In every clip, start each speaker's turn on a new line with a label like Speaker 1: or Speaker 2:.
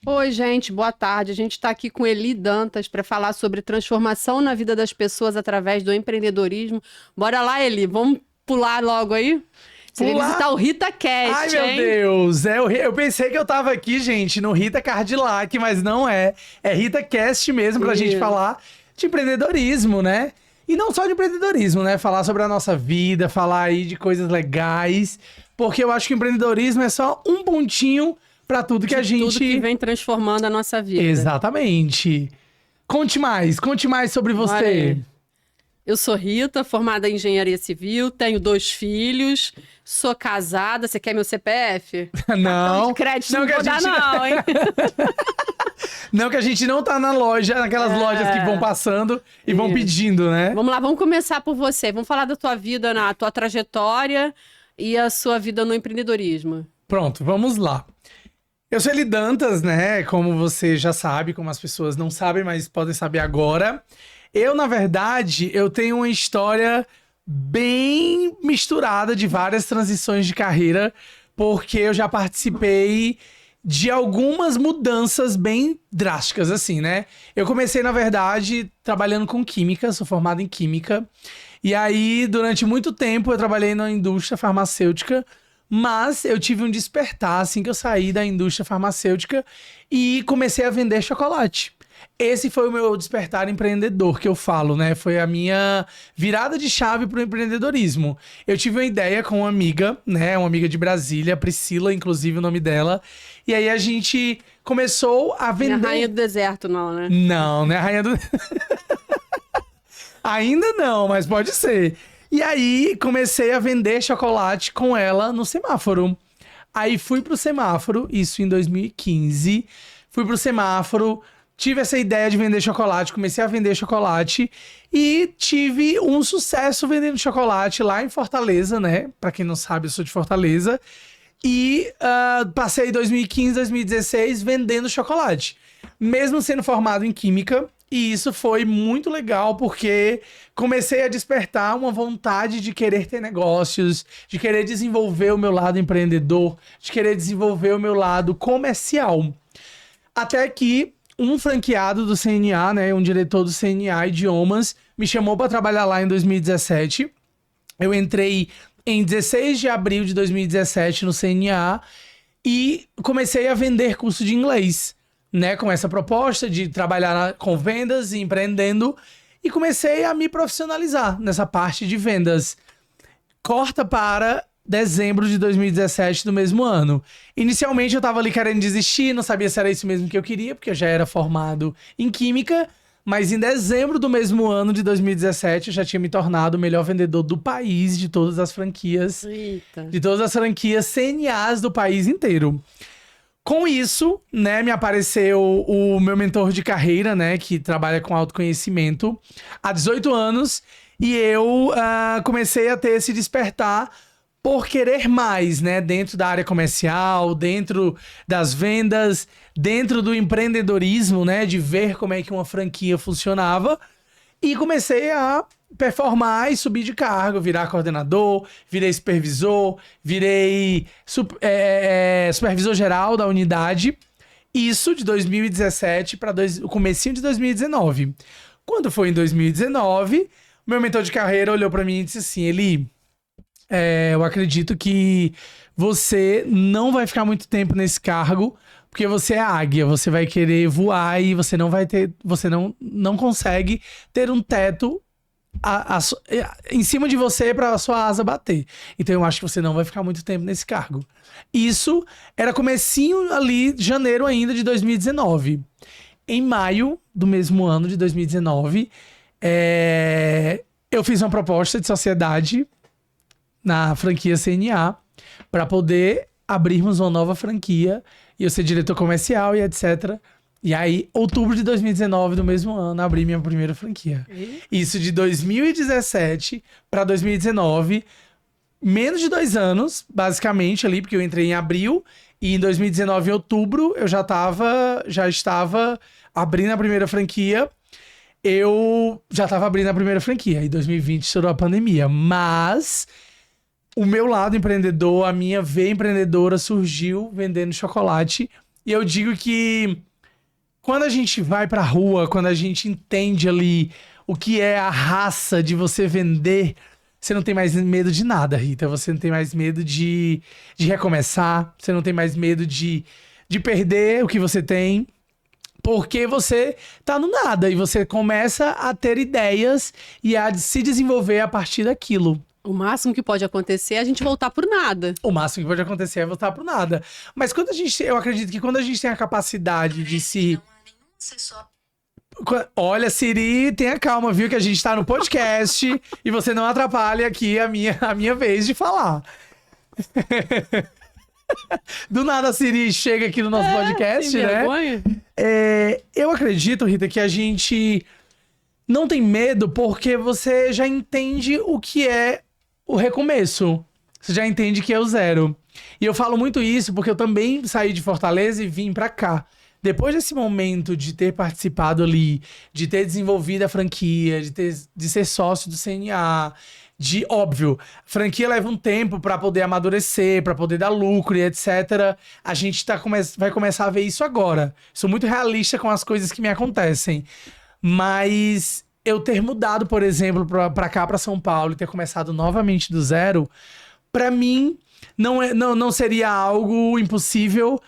Speaker 1: Oi, gente, boa tarde. A gente está aqui com Eli Dantas para falar sobre transformação na vida das pessoas através do empreendedorismo. Bora lá, Eli, vamos pular logo aí? Seria
Speaker 2: Pular?
Speaker 1: visitar o
Speaker 2: Ai,
Speaker 1: RitaCast,
Speaker 2: meu
Speaker 1: hein?
Speaker 2: Deus! Eu pensei que eu tava aqui, gente, no Rita Cadillac, mas não é. É RitaCast mesmo pra gente
Speaker 1: Isso.
Speaker 2: falar de empreendedorismo, né? E não só de empreendedorismo, né? Falar sobre a nossa vida, falar aí de coisas legais. Porque eu acho que o empreendedorismo é só um pontinho pra tudo que a
Speaker 1: De tudo que
Speaker 2: gente.
Speaker 1: vem transformando a nossa vida.
Speaker 2: Exatamente. Conte mais sobre
Speaker 1: Bora
Speaker 2: você.
Speaker 1: aí. Eu sou Rita, formada em engenharia civil, tenho 2 filhos, sou casada. Você quer meu CPF? Cartão de
Speaker 2: Não,
Speaker 1: crédito
Speaker 2: não
Speaker 1: não
Speaker 2: que a
Speaker 1: vou dar,
Speaker 2: gente.
Speaker 1: não, hein?
Speaker 2: Não que a gente não tá na loja, naquelas lojas que vão passando e vão
Speaker 1: Isso.
Speaker 2: pedindo, né?
Speaker 1: Vamos lá, vamos começar por você. Vamos falar da tua vida, na tua trajetória e a sua vida no empreendedorismo.
Speaker 2: Pronto, vamos lá. Eu sou Eli Dantas, né? Como você já sabe, como as pessoas não sabem, mas podem saber agora. Na verdade, eu tenho uma história bem misturada de várias transições de carreira, porque eu já participei de algumas mudanças bem drásticas, assim, né? Eu comecei, na verdade, trabalhando com química, sou formado em química. E aí, durante muito tempo, eu trabalhei na indústria farmacêutica, mas eu tive um despertar assim que eu saí da indústria farmacêutica e comecei a vender chocolate. Esse foi o meu despertar empreendedor que eu falo, né? Foi a minha virada de chave para o empreendedorismo. Eu tive uma ideia com uma amiga, né? Uma amiga de Brasília, Priscila, inclusive o nome dela. E aí a gente começou a
Speaker 1: Minha
Speaker 2: vender.
Speaker 1: rainha do deserto, não, né?
Speaker 2: Não, né? Rainha do. Ainda não, mas pode ser. E aí comecei a vender chocolate com ela no semáforo. Aí fui pro semáforo, isso em 2015. Fui pro semáforo, tive essa ideia de vender chocolate, comecei a vender chocolate e tive um sucesso vendendo chocolate lá em Fortaleza, né? Pra quem não sabe, eu sou de Fortaleza. E passei 2015, 2016 vendendo chocolate. Mesmo sendo formado em química. E isso foi muito legal porque comecei a despertar uma vontade de querer ter negócios, de querer desenvolver o meu lado empreendedor, de querer desenvolver o meu lado comercial. Até que um franqueado do CNA, né, um diretor do CNA Idiomas, me chamou para trabalhar lá em 2017. Eu entrei em 16 de abril de 2017 no CNA e comecei a vender curso de inglês, né? Com essa proposta de trabalhar com vendas e empreendendo. E comecei a me profissionalizar nessa parte de vendas. Corta para dezembro de 2017 do mesmo ano. Inicialmente eu tava ali querendo desistir, não sabia se era isso mesmo que eu queria, porque eu já era formado em química. Mas em dezembro do mesmo ano de 2017, eu já tinha me tornado o melhor vendedor do país, de todas as franquias,
Speaker 1: Eita.
Speaker 2: de todas as franquias CNAs do país inteiro. Com isso, né, me apareceu o meu mentor de carreira, né, que trabalha com autoconhecimento há 18 anos, e eu comecei a ter esse despertar por querer mais, né, dentro da área comercial, dentro das vendas, dentro do empreendedorismo, né, de ver como é que uma franquia funcionava. E comecei a performar e subir de cargo, virar coordenador, virei supervisor, virei supervisor geral da unidade. Isso de 2017 para o comecinho de 2019. Quando foi em 2019, o meu mentor de carreira olhou para mim e disse assim, Eli, eu acredito que você não vai ficar muito tempo nesse cargo, porque você é águia, você vai querer voar e você não vai ter, você não consegue ter um teto em cima de você para a sua asa bater. Então eu acho que você não vai ficar muito tempo nesse cargo. Isso era comecinho ali, janeiro ainda de 2019. Em maio do mesmo ano de 2019, eu fiz uma proposta de sociedade na franquia CNA para poder abrirmos uma nova franquia e eu ser diretor comercial e etc. E aí, outubro de 2019 do mesmo ano, abri minha primeira franquia. Isso de 2017 para 2019, menos de 2 anos, basicamente ali, porque eu entrei em abril e em 2019, em outubro, eu já estava abrindo a primeira franquia. Eu já estava abrindo a primeira franquia. Em 2020 estourou a pandemia, mas o meu lado empreendedor, a minha veia empreendedora surgiu vendendo chocolate E eu digo que quando a gente vai pra rua, quando a gente entende ali o que é a raça de você vender, você não tem mais medo de nada, Rita. Você não tem mais medo de recomeçar. Você não tem mais medo de perder o que você tem. Porque você tá no nada e você começa a ter ideias e a se desenvolver a partir daquilo.
Speaker 1: O máximo que pode acontecer é a gente voltar por nada.
Speaker 2: O máximo que pode acontecer é voltar pro nada. Mas eu acredito que quando a gente tem a capacidade de se... Olha, Siri, tenha calma, viu? Que a gente tá no podcast e você não atrapalha aqui a minha vez de falar. Do nada a Siri chega aqui no nosso podcast,
Speaker 1: sem
Speaker 2: né?
Speaker 1: vergonha.
Speaker 2: Eu acredito, Rita, que a gente não tem medo porque você já entende o que é o recomeço. Você já entende que é o zero. E eu falo muito isso porque eu também saí de Fortaleza e vim pra cá. Depois desse momento de ter participado ali, de ter desenvolvido a franquia, de ser sócio do CNA, óbvio, franquia leva um tempo pra poder amadurecer, pra poder dar lucro e etc. A gente vai começar a ver isso agora. Sou muito realista com as coisas que me acontecem. Mas eu ter mudado, por exemplo, pra cá, pra São Paulo, e ter começado novamente do zero, pra mim não seria algo impossível.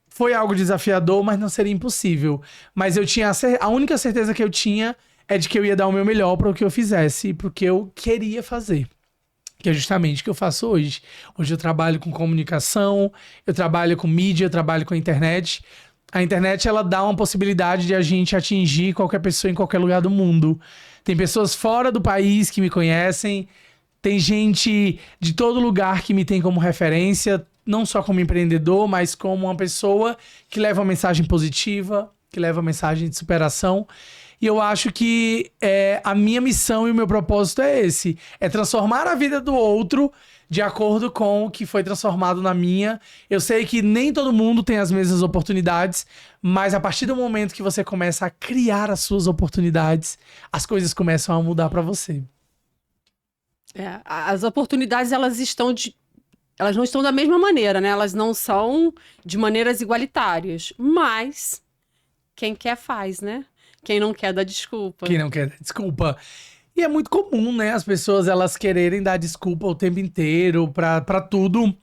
Speaker 2: Foi algo desafiador, mas não seria impossível. Mas eu tinha a única certeza que eu tinha é de que eu ia dar o meu melhor para o que eu fizesse, para o que eu queria fazer. Que é justamente o que eu faço hoje. Hoje eu trabalho com comunicação, eu trabalho com mídia, eu trabalho com a internet. A internet, ela dá uma possibilidade de a gente atingir qualquer pessoa em qualquer lugar do mundo. Tem pessoas fora do país que me conhecem, tem gente de todo lugar que me tem como referência, não só como empreendedor, mas como uma pessoa que leva uma mensagem positiva, que leva uma mensagem de superação. E eu acho que a minha missão e o meu propósito é esse. É transformar a vida do outro de acordo com o que foi transformado na minha. Eu sei que nem todo mundo tem as mesmas oportunidades, mas a partir do momento que você começa a criar as suas oportunidades, as coisas começam a mudar pra você.
Speaker 1: As oportunidades, elas não estão da mesma maneira, né? Elas não são de maneiras igualitárias. Mas quem quer faz, né? Quem não quer dá desculpa.
Speaker 2: Quem não quer dá desculpa. E é muito comum, né? As pessoas, elas quererem dar desculpa o tempo inteiro pra tudo.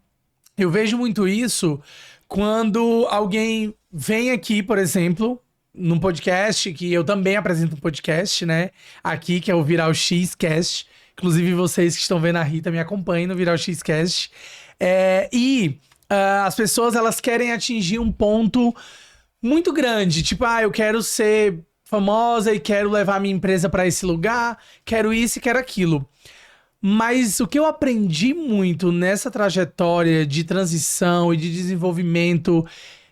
Speaker 2: Eu vejo muito isso quando alguém vem aqui, por exemplo, num podcast, que eu também apresento um podcast, né? Aqui, que é o Viral X-Cast. Inclusive, vocês que estão vendo a Rita me acompanhem no Viral X-Cast. As pessoas, elas querem atingir um ponto muito grande. Tipo, eu quero ser famosa e quero levar minha empresa para esse lugar, quero isso e quero aquilo. Mas o que eu aprendi muito nessa trajetória de transição e de desenvolvimento,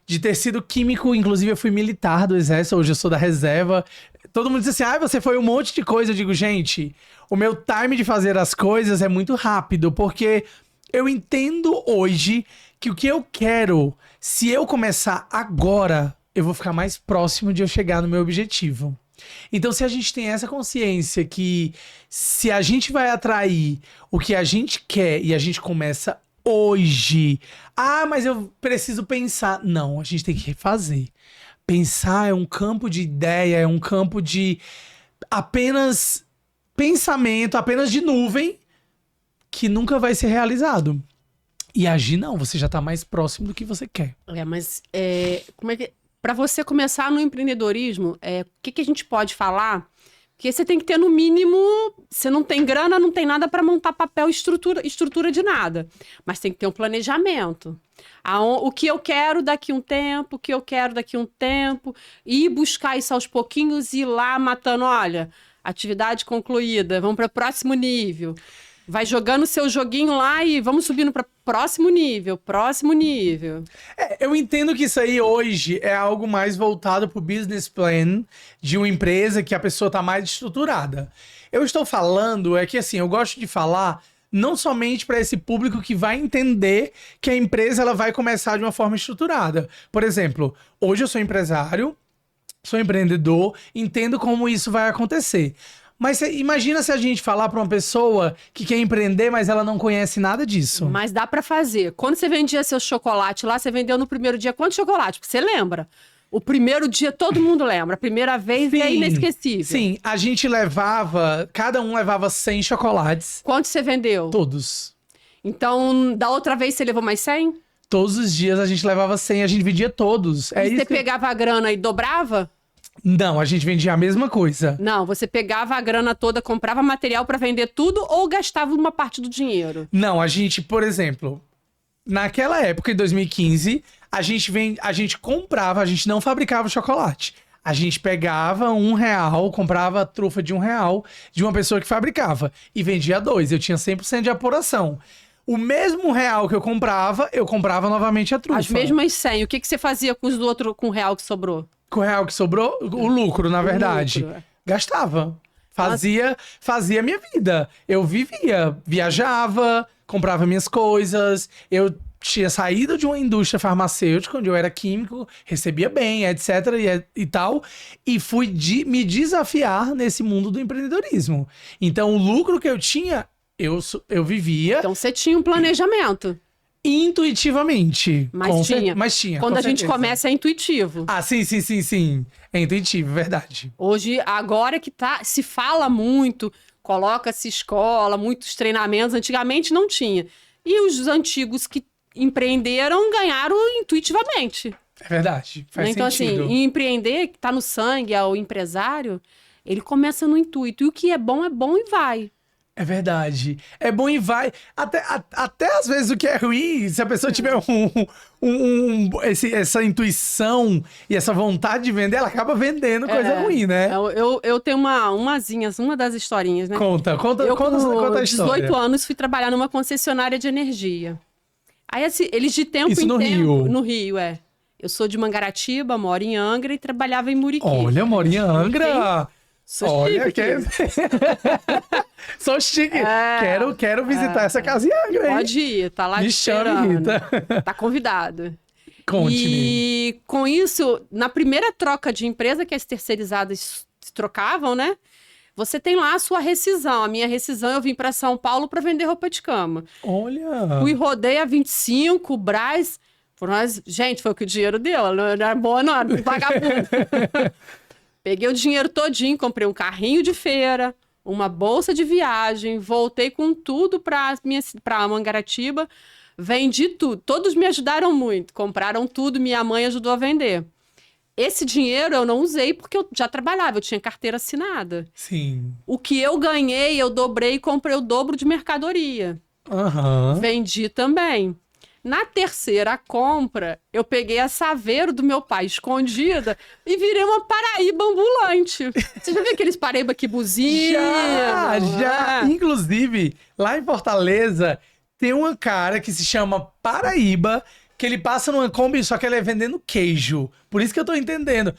Speaker 2: de ter sido químico, inclusive eu fui militar do exército, hoje eu sou da reserva. Todo mundo diz assim, você foi um monte de coisa. Eu digo, gente, o meu time de fazer as coisas é muito rápido, porque eu entendo hoje que o que eu quero, se eu começar agora, eu vou ficar mais próximo de eu chegar no meu objetivo. Então, se a gente tem essa consciência que se a gente vai atrair o que a gente quer e a gente começa hoje, mas eu preciso pensar. Não, a gente tem que refazer. Pensar é um campo de ideia, é um campo de apenas pensamento, apenas de nuvem, que nunca vai ser realizado. E agir não, você já tá mais próximo do que você quer.
Speaker 1: Como é que... Para você começar no empreendedorismo, o que a gente pode falar? Porque você tem que ter, no mínimo, você não tem grana, não tem nada para montar papel, estrutura de nada. Mas tem que ter um planejamento. O que eu quero daqui um tempo, o que eu quero daqui um tempo, e buscar isso aos pouquinhos e ir lá matando, olha, atividade concluída, vamos para o próximo nível. Vai jogando seu joguinho lá e vamos subindo para próximo nível.
Speaker 2: Eu entendo que isso aí hoje é algo mais voltado pro business plan de uma empresa que a pessoa tá mais estruturada. Eu estou falando que assim, eu gosto de falar não somente para esse público que vai entender que a empresa ela vai começar de uma forma estruturada. Por exemplo, hoje eu sou empresário, sou empreendedor, entendo como isso vai acontecer. Mas imagina se a gente falar pra uma pessoa que quer empreender, mas ela não conhece nada disso.
Speaker 1: Mas dá pra fazer. Quando você vendia seu chocolate lá, você vendeu no primeiro dia quantos chocolates? Porque você lembra? O primeiro dia todo mundo lembra. A primeira vez é inesquecível.
Speaker 2: Sim, a gente levava... Cada um levava 100 chocolates.
Speaker 1: Quantos você vendeu?
Speaker 2: Todos.
Speaker 1: Então, da outra vez você levou mais 100?
Speaker 2: Todos os dias a gente levava 100, a gente vendia todos.
Speaker 1: E você pegava a grana e dobrava?
Speaker 2: Não, a gente vendia a mesma coisa.
Speaker 1: Não, você pegava a grana toda, comprava material pra vender tudo ou gastava uma parte do dinheiro?
Speaker 2: Não, a gente, por exemplo, naquela época, em 2015, a gente comprava, a gente não fabricava o chocolate. A gente pegava R$1, comprava a trufa de R$1 de uma pessoa que fabricava e vendia 2. Eu tinha 100% de apuração. O mesmo R$1 que eu comprava novamente a trufa.
Speaker 1: As mesmas 100. O que você fazia com os do outro, com o R$1 que sobrou?
Speaker 2: Com o R$1 que sobrou, o lucro, na verdade.
Speaker 1: Lucro.
Speaker 2: Gastava. Fazia a minha vida. Eu vivia, viajava, comprava minhas coisas. Eu tinha saído de uma indústria farmacêutica, onde eu era químico, recebia bem, etc. e tal. E fui me desafiar nesse mundo do empreendedorismo. Então, o lucro que eu tinha, eu vivia...
Speaker 1: Então, você tinha um planejamento.
Speaker 2: Intuitivamente.
Speaker 1: Mas tinha. Quando a gente começa, é intuitivo.
Speaker 2: Ah, sim. É intuitivo, verdade.
Speaker 1: Hoje, agora que se fala muito, coloca-se escola, muitos treinamentos. Antigamente não tinha. E os antigos que empreenderam ganharam intuitivamente.
Speaker 2: É verdade, faz
Speaker 1: então,
Speaker 2: sentido.
Speaker 1: Então, assim, empreender, que tá no sangue, ao empresário, ele começa no intuito. E o que é bom e vai.
Speaker 2: É verdade. É bom e vai. Até às vezes o que é ruim, se a pessoa tiver essa intuição e essa vontade de vender, ela acaba vendendo coisa ruim, né?
Speaker 1: Eu tenho uma das historinhas, né?
Speaker 2: Conta a história.
Speaker 1: 18 anos fui trabalhar numa concessionária de energia. Aí, assim, eles de tempo
Speaker 2: Isso
Speaker 1: em
Speaker 2: no
Speaker 1: tempo...
Speaker 2: Rio?
Speaker 1: No Rio, é. Eu sou de Mangaratiba, moro em Angra e trabalhava em Muriqui.
Speaker 2: Olha, moro em Angra!
Speaker 1: Sou chique.
Speaker 2: Sou chique. Quero visitar essa casa em Angra, hein?
Speaker 1: Pode ir, tá lá
Speaker 2: Me
Speaker 1: te
Speaker 2: chame,
Speaker 1: esperando.
Speaker 2: Rita.
Speaker 1: Tá convidado.
Speaker 2: Conte-me.
Speaker 1: E com isso, na primeira troca de empresa que as terceirizadas se trocavam, né? Você tem lá a sua rescisão. A minha rescisão, eu vim para São Paulo para vender roupa de cama.
Speaker 2: Olha!
Speaker 1: Fui, rodei a 25, Brás. Gente, foi o que o dinheiro deu. Não era boa, não, era vagabundo. Peguei o dinheiro todinho, comprei um carrinho de feira, uma bolsa de viagem, voltei com tudo para Mangaratiba, vendi tudo. Todos me ajudaram muito, compraram tudo, minha mãe ajudou a vender. Esse dinheiro eu não usei porque eu já trabalhava, eu tinha carteira assinada.
Speaker 2: Sim.
Speaker 1: O que eu ganhei, eu dobrei e comprei o dobro de mercadoria. Vendi também. Na terceira compra, eu peguei a Saveiro do meu pai escondida e virei uma Paraíba ambulante. Você já viu aqueles Paraíba que buzinam?
Speaker 2: Já. Inclusive, lá em Fortaleza, tem uma cara que se chama Paraíba, que ele passa numa Kombi, só que ele é vendendo queijo. Por isso que eu tô entendendo.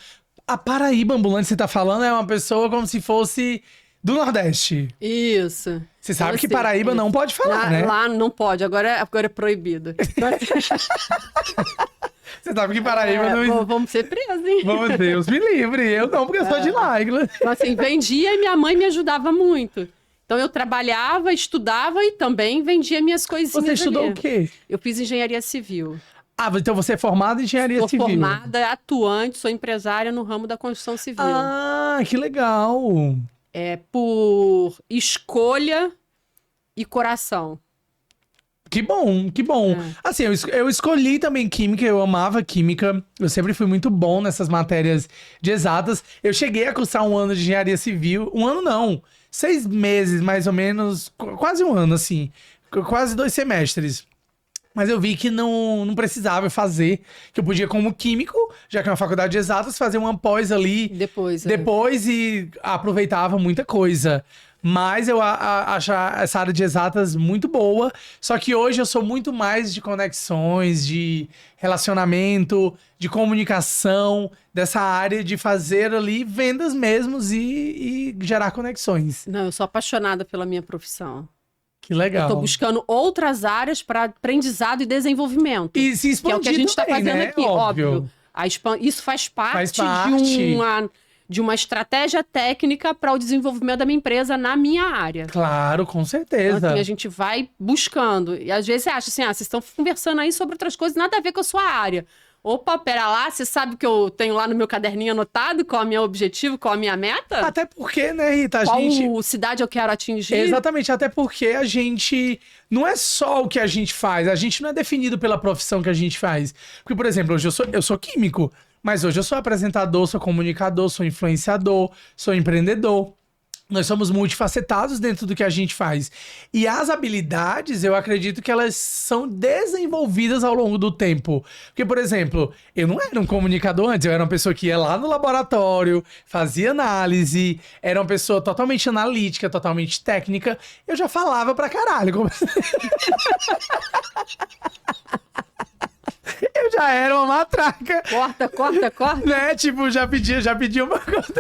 Speaker 2: A Paraíba ambulante que você tá falando é uma pessoa como se fosse do Nordeste.
Speaker 1: Isso.
Speaker 2: Você sabe que Paraíba não pode falar, né?
Speaker 1: Lá não pode, agora é proibido.
Speaker 2: Você sabe que Paraíba não...
Speaker 1: Vamos ser presos, hein?
Speaker 2: Meu Deus me livre. Eu não, porque eu sou de lá.
Speaker 1: Então, assim, vendia e minha mãe me ajudava muito. Então, eu trabalhava, estudava e também vendia minhas coisinhas.
Speaker 2: Você estudou
Speaker 1: ali.
Speaker 2: o quê?
Speaker 1: Eu fiz engenharia civil.
Speaker 2: Ah, então você é formada em engenharia civil?
Speaker 1: Sou formada, atuante, sou empresária no ramo da construção civil.
Speaker 2: Ah, que legal.
Speaker 1: É por escolha e coração.
Speaker 2: Que bom, que bom. Assim, eu escolhi também química, eu amava química. Eu sempre fui muito bom nessas matérias de exatas. Eu cheguei a cursar 1 ano de engenharia civil. 1 ano não, 6 meses mais ou menos, quase 1 ano, assim. Quase 2 semestres. Mas eu vi que não precisava fazer, que eu podia, como químico, já que é uma faculdade de exatas, fazer uma pós ali. Depois e aproveitava muita coisa. Mas eu acho essa área de exatas muito boa. Só que hoje eu sou muito mais de conexões, de relacionamento, de comunicação, dessa área de fazer ali vendas mesmos e gerar conexões.
Speaker 1: Não, eu sou apaixonada pela minha profissão.
Speaker 2: Que legal.
Speaker 1: Eu tô buscando outras áreas para aprendizado e desenvolvimento.
Speaker 2: E se expandir
Speaker 1: que é o que a gente
Speaker 2: também,
Speaker 1: está fazendo
Speaker 2: né?
Speaker 1: aqui, óbvio. Isso faz parte, de uma estratégia técnica para o desenvolvimento da minha empresa na minha área.
Speaker 2: Claro, com certeza.
Speaker 1: Então, assim, a gente vai buscando. E às vezes você acha assim, vocês estão conversando aí sobre outras coisas, nada a ver com a sua área. Opa, pera lá, você sabe que eu tenho lá no meu caderninho anotado qual é o meu objetivo, qual é a minha meta?
Speaker 2: Até porque, né, Rita,
Speaker 1: Qual cidade eu quero atingir?
Speaker 2: Exatamente, até porque a gente... Não é só o que a gente faz, a gente não é definido pela profissão que a gente faz. Porque, por exemplo, hoje eu sou químico, mas hoje eu sou apresentador, sou comunicador, sou influenciador, sou empreendedor. Nós somos multifacetados dentro do que a gente faz. E as habilidades, eu acredito que elas são desenvolvidas ao longo do tempo. Porque, por exemplo, eu não era um comunicador antes, eu era uma pessoa que ia lá no laboratório, fazia análise, era uma pessoa totalmente analítica, totalmente técnica. Eu já falava pra caralho. Eu já era uma matraca.
Speaker 1: Corta.
Speaker 2: Né? Tipo, já pedia uma coisa.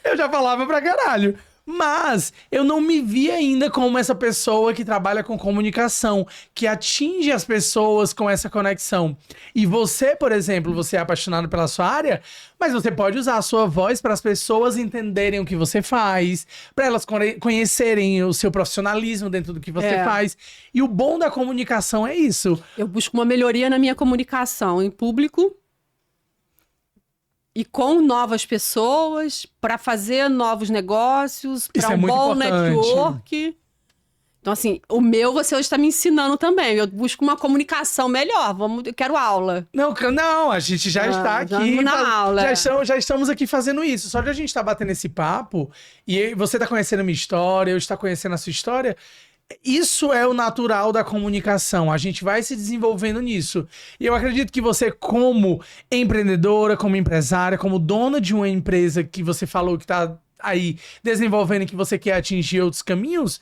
Speaker 2: Eu já falava pra caralho. Mas eu não me vi ainda como essa pessoa que trabalha com comunicação, que atinge as pessoas com essa conexão. E você, por exemplo, você é apaixonado pela sua área, mas você pode usar a sua voz para as pessoas entenderem o que você faz, para elas conhecerem o seu profissionalismo dentro do que você faz. E o bom da comunicação é isso.
Speaker 1: Eu busco uma melhoria na minha comunicação em público e com novas pessoas, para fazer novos negócios, para um bom network. Então, assim, o meu você hoje está me ensinando também. Eu busco uma comunicação melhor. Eu quero aula.
Speaker 2: Não, a gente já está aqui.
Speaker 1: Na aula.
Speaker 2: Já estamos aqui fazendo isso. Só de a gente estar batendo esse papo, e você está conhecendo a minha história, eu estou conhecendo a sua história. Isso é o natural da comunicação, a gente vai se desenvolvendo nisso. E eu acredito que você, como empreendedora, como empresária, como dona de uma empresa que você falou que está aí desenvolvendo e que você quer atingir outros caminhos,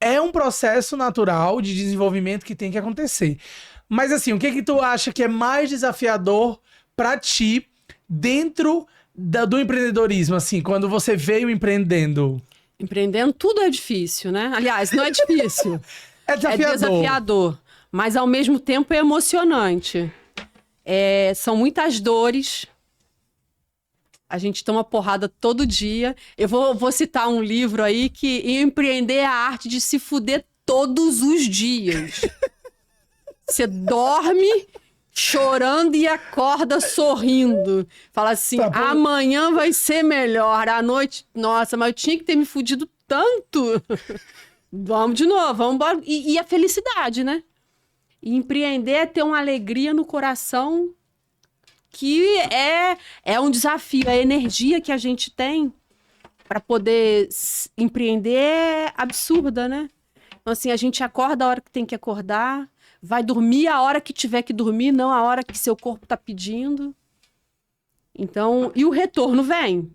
Speaker 2: é um processo natural de desenvolvimento que tem que acontecer. Mas assim, o que tu acha que é mais desafiador para ti dentro do empreendedorismo, assim, quando você veio empreendendo?
Speaker 1: Empreendendo, tudo é difícil, né? Aliás, não é difícil.
Speaker 2: É desafiador.
Speaker 1: É desafiador. Mas, ao mesmo tempo, é emocionante. São muitas dores. A gente toma porrada todo dia. Eu vou citar um livro aí que empreender é a arte de se fuder todos os dias. Você dorme chorando e acorda sorrindo. Fala assim, amanhã vai ser melhor. À noite, nossa, mas eu tinha que ter me fudido tanto. Vamos de novo, vamos embora. E a felicidade, né? E empreender é ter uma alegria no coração que é um desafio. A energia que a gente tem para poder empreender é absurda, né? Então, assim, a gente acorda a hora que tem que acordar, vai dormir a hora que tiver que dormir, não a hora que seu corpo está pedindo. Então, e o retorno vem.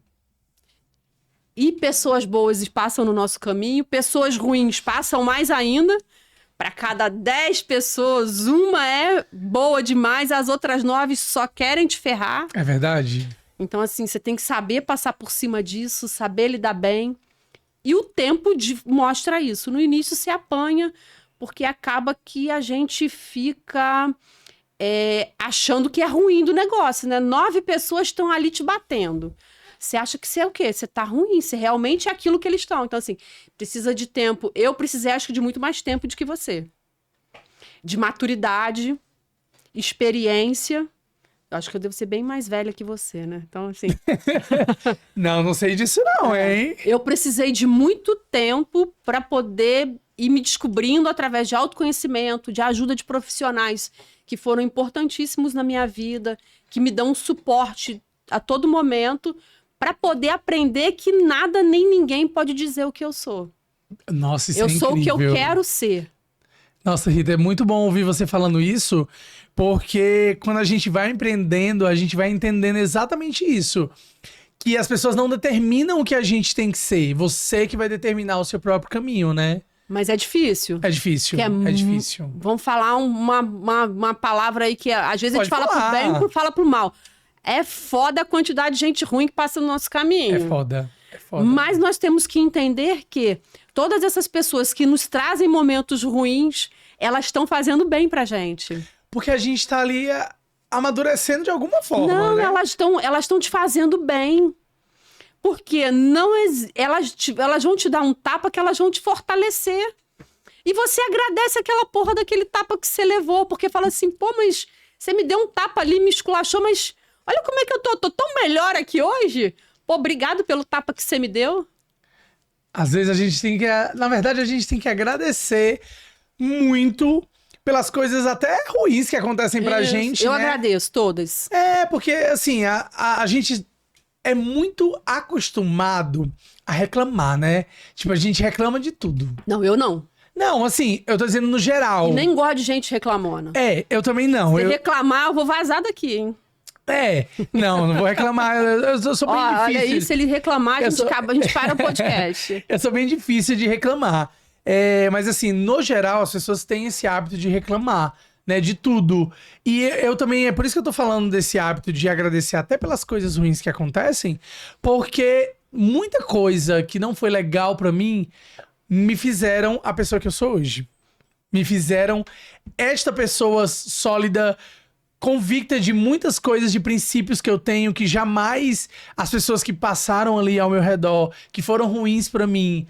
Speaker 1: E pessoas boas passam no nosso caminho, pessoas ruins passam mais ainda. Para cada 10 pessoas, uma é boa demais, as outras 9 só querem te ferrar.
Speaker 2: É verdade.
Speaker 1: Então, assim, você tem que saber passar por cima disso, saber lidar bem. E o tempo mostra isso. No início se apanha, porque acaba que a gente fica achando que é ruim do negócio, né? 9 pessoas estão ali te batendo. Você acha que você é o quê? Você tá ruim, você realmente é aquilo que eles estão. Então, assim, precisa de tempo. Eu precisei, acho que, de muito mais tempo do que você. De maturidade, experiência. Eu acho que eu devo ser bem mais velha que você, né? Então, assim...
Speaker 2: Não sei disso não, hein?
Speaker 1: Eu precisei de muito tempo para poder ir me descobrindo através de autoconhecimento, de ajuda de profissionais que foram importantíssimos na minha vida, que me dão um suporte a todo momento, para poder aprender que nada nem ninguém pode dizer o que eu sou.
Speaker 2: Nossa, isso é incrível.
Speaker 1: Eu sou o que eu quero ser.
Speaker 2: Nossa, Rita, é muito bom ouvir você falando isso, porque quando a gente vai empreendendo, a gente vai entendendo exatamente isso. Que as pessoas não determinam o que a gente tem que ser. Você que vai determinar o seu próprio caminho, né?
Speaker 1: Mas é difícil.
Speaker 2: É difícil, é difícil.
Speaker 1: Vamos falar uma palavra aí que às vezes
Speaker 2: Pode
Speaker 1: a gente fala pro bem ou fala pro mal. É foda a quantidade de gente ruim que passa no nosso caminho.
Speaker 2: É foda.
Speaker 1: Mas nós temos que entender que todas essas pessoas que nos trazem momentos ruins, elas estão fazendo bem pra gente.
Speaker 2: Porque a gente tá ali amadurecendo de alguma forma,
Speaker 1: Não,
Speaker 2: né?
Speaker 1: elas estão te fazendo bem. Porque não elas vão te dar um tapa que elas vão te fortalecer. E você agradece aquela porra daquele tapa que você levou, porque fala assim, pô, mas você me deu um tapa ali, me esculachou, mas olha como é que eu tô tão melhor aqui hoje. Pô, obrigado pelo tapa que você me deu.
Speaker 2: Às vezes a gente tem que... Na verdade, a gente tem que agradecer muito pelas coisas até ruins que acontecem pra gente,
Speaker 1: Eu
Speaker 2: né?
Speaker 1: agradeço todas.
Speaker 2: Porque, assim, a gente é muito acostumado a reclamar, né? Tipo, a gente reclama de tudo.
Speaker 1: Não, eu não.
Speaker 2: Não, assim, eu tô dizendo no geral.
Speaker 1: E nem gosto de gente reclamona.
Speaker 2: Eu também não.
Speaker 1: Se reclamar, eu vou vazar daqui, hein?
Speaker 2: Não vou reclamar. Eu sou bem difícil.
Speaker 1: Olha aí, se ele reclamar, a gente para o podcast.
Speaker 2: Eu sou bem difícil de reclamar. Mas assim, no geral, as pessoas têm esse hábito de reclamar, né? De tudo. E eu também, é por isso que eu tô falando desse hábito de agradecer até pelas coisas ruins que acontecem, porque muita coisa que não foi legal pra mim me fizeram a pessoa que eu sou hoje. Me fizeram esta pessoa sólida, convicta de muitas coisas, de princípios que eu tenho, que jamais as pessoas que passaram ali ao meu redor, que foram ruins pra mim,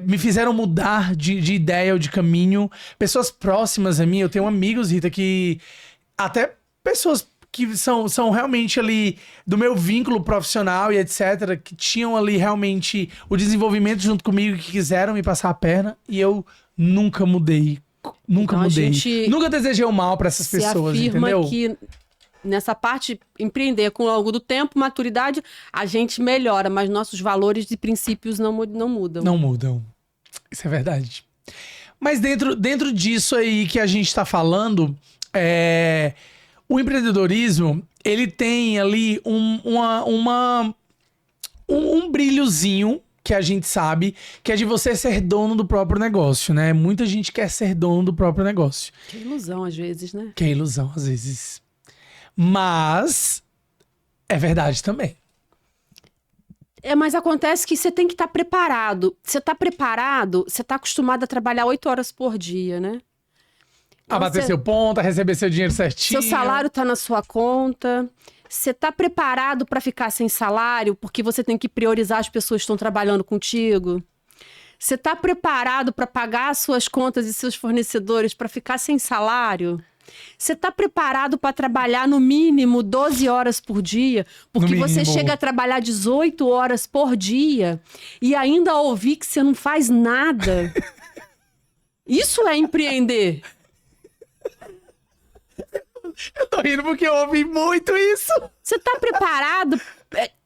Speaker 2: me fizeram mudar de ideia ou de caminho. Pessoas próximas a mim, eu tenho amigos, Rita, que até pessoas que são realmente ali do meu vínculo profissional e etc, que tinham ali realmente o desenvolvimento junto comigo, que quiseram me passar a perna, e eu nunca mudei. Nunca
Speaker 1: Então,
Speaker 2: mudei. Nunca desejei o mal pra essas pessoas,
Speaker 1: afirma
Speaker 2: entendeu?
Speaker 1: que nessa parte, empreender com ao longo do tempo, maturidade, a gente melhora, mas nossos valores e princípios não mudam.
Speaker 2: Não mudam. Isso é verdade. Mas dentro disso aí que a gente tá falando, o empreendedorismo, ele tem ali um brilhozinho que a gente sabe, que é de você ser dono do próprio negócio, né? Muita gente quer ser dono do próprio negócio.
Speaker 1: Que ilusão, às vezes, né?
Speaker 2: Que é ilusão, às vezes. Mas é verdade também.
Speaker 1: Mas acontece que você tem que estar preparado. Você está preparado, você está acostumado a trabalhar 8 horas por dia, né?
Speaker 2: A bater seu ponto, a receber seu dinheiro certinho.
Speaker 1: Seu salário está na sua conta. Você está preparado para ficar sem salário porque você tem que priorizar as pessoas que estão trabalhando contigo? Você está preparado para pagar as suas contas e seus fornecedores para ficar sem salário? Você está preparado para trabalhar no mínimo 12 horas por dia? Porque você chega a trabalhar 18 horas por dia e ainda ouvir que você não faz nada. Isso é empreender.
Speaker 2: Eu tô rindo porque eu ouvi muito isso.
Speaker 1: Você tá preparado?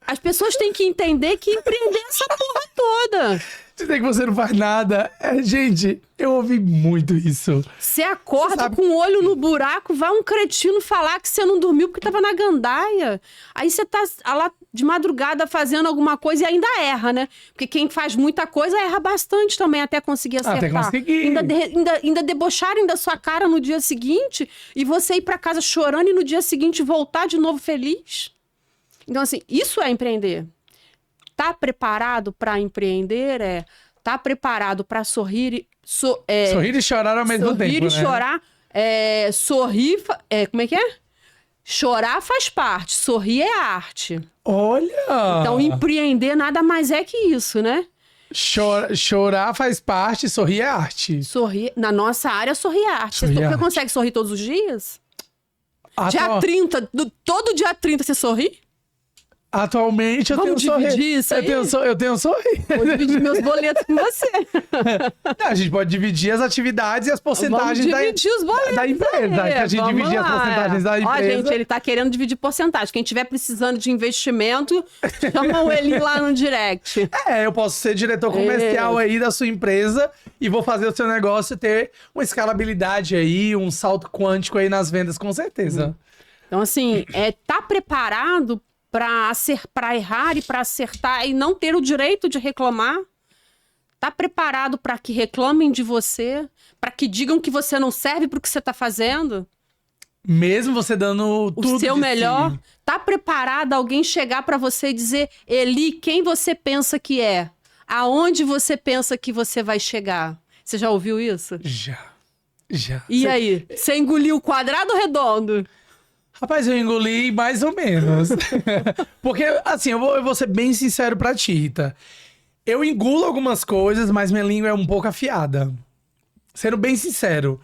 Speaker 1: As pessoas têm que entender que empreender essa porra toda.
Speaker 2: Dizer que você não faz nada. Gente, eu ouvi muito isso.
Speaker 1: Você acorda com o olho no buraco, vai um cretino falar que você não dormiu porque tava na gandaia. Aí você tá lá de madrugada fazendo alguma coisa e ainda erra, né? Porque quem faz muita coisa erra bastante também até conseguir acertar.
Speaker 2: Até conseguir.
Speaker 1: Ainda debocharem da sua cara no dia seguinte e você ir pra casa chorando e no dia seguinte voltar de novo feliz. Então, assim, isso é empreender. Tá preparado para empreender? Tá preparado para sorrir?
Speaker 2: Sorrir e chorar ao mesmo tempo,
Speaker 1: Sorrir e chorar. Sorrir... como é que é? Chorar faz parte. Sorrir é arte.
Speaker 2: Olha!
Speaker 1: Então, empreender nada mais é que isso, né?
Speaker 2: Chorar faz parte, sorrir é arte.
Speaker 1: Sorrir... Na nossa área, sorrir é arte. Você consegue sorrir todos os dias? Dia 30... Todo dia 30 você sorri?
Speaker 2: Atualmente eu
Speaker 1: Vamos
Speaker 2: tenho
Speaker 1: dividir isso aí?
Speaker 2: Eu tenho sorrir.
Speaker 1: Vou dividir meus boletos com você.
Speaker 2: Não, a gente pode dividir as atividades e as porcentagens
Speaker 1: dividir os boletos
Speaker 2: da empresa. A gente dividir as porcentagens da empresa.
Speaker 1: Ó, gente, ele tá querendo dividir porcentagem. Quem tiver precisando de investimento, chama o Eli lá no direct.
Speaker 2: Eu posso ser diretor comercial aí da sua empresa e vou fazer o seu negócio ter uma escalabilidade aí, um salto quântico aí nas vendas, com certeza.
Speaker 1: Então, assim, tá preparado para errar e para acertar e não ter o direito de reclamar? Tá preparado para que reclamem de você? Para que digam que você não serve para o que você tá fazendo?
Speaker 2: Mesmo você dando tudo
Speaker 1: o seu
Speaker 2: de
Speaker 1: melhor?
Speaker 2: si.
Speaker 1: Tá preparado alguém chegar para você e dizer: Eli, quem você pensa que é? Aonde você pensa que você vai chegar? Você já ouviu isso?
Speaker 2: Já.
Speaker 1: E aí? Você engoliu o quadrado ou redondo?
Speaker 2: Rapaz, eu engoli mais ou menos. Porque, assim, eu vou ser bem sincero pra ti, Rita. Eu engulo algumas coisas, mas minha língua é um pouco afiada. Sendo bem sincero.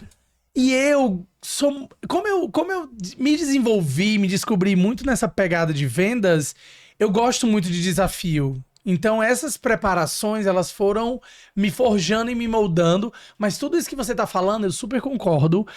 Speaker 2: E eu sou... Como eu me desenvolvi, me descobri muito nessa pegada de vendas, eu gosto muito de desafio. Então, essas preparações, elas foram me forjando e me moldando. Mas tudo isso que você tá falando, eu super concordo.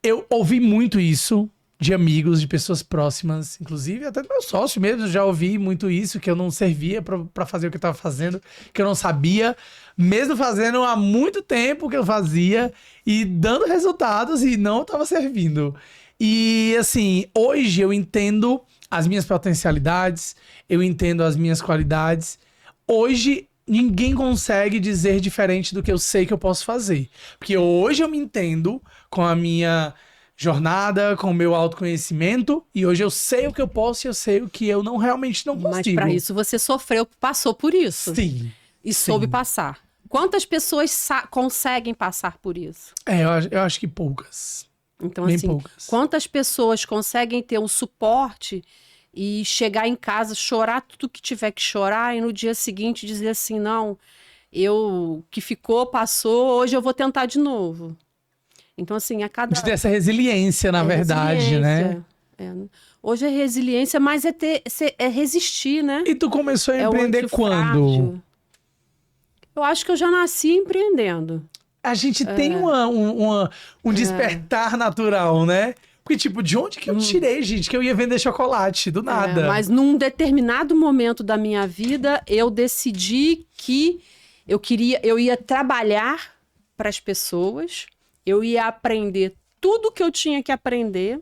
Speaker 2: Eu ouvi muito isso de amigos, de pessoas próximas, inclusive até do meu sócio mesmo, eu já ouvi muito isso, que eu não servia pra fazer o que eu tava fazendo, que eu não sabia, mesmo fazendo há muito tempo que eu fazia e dando resultados e não tava servindo. E assim, hoje eu entendo as minhas potencialidades, eu entendo as minhas qualidades. Hoje ninguém consegue dizer diferente do que eu sei que eu posso fazer. Porque hoje eu me entendo com a minha jornada, com o meu autoconhecimento, e hoje eu sei o que eu posso e eu sei o que eu realmente não consigo.
Speaker 1: Mas para isso você sofreu, passou por isso.
Speaker 2: Sim.
Speaker 1: E soube passar. Quantas pessoas conseguem passar por isso?
Speaker 2: Eu acho que poucas.
Speaker 1: Então,
Speaker 2: bem
Speaker 1: assim,
Speaker 2: poucas.
Speaker 1: Quantas pessoas conseguem ter um suporte e chegar em casa, chorar tudo que tiver que chorar e no dia seguinte dizer assim, não, o que ficou, passou, hoje eu vou tentar de novo. Então, assim, a cada...
Speaker 2: De ter essa resiliência, na verdade, né?
Speaker 1: Hoje é resiliência, mas é resistir, né?
Speaker 2: E tu começou a empreender quando?
Speaker 1: Eu acho que eu já nasci empreendendo.
Speaker 2: A gente tem um despertar natural, né? Porque, tipo, de onde que eu tirei, gente, que eu ia vender chocolate? Do nada.
Speaker 1: Mas num determinado momento da minha vida, eu decidi que eu ia trabalhar para as pessoas, eu ia aprender tudo que eu tinha que aprender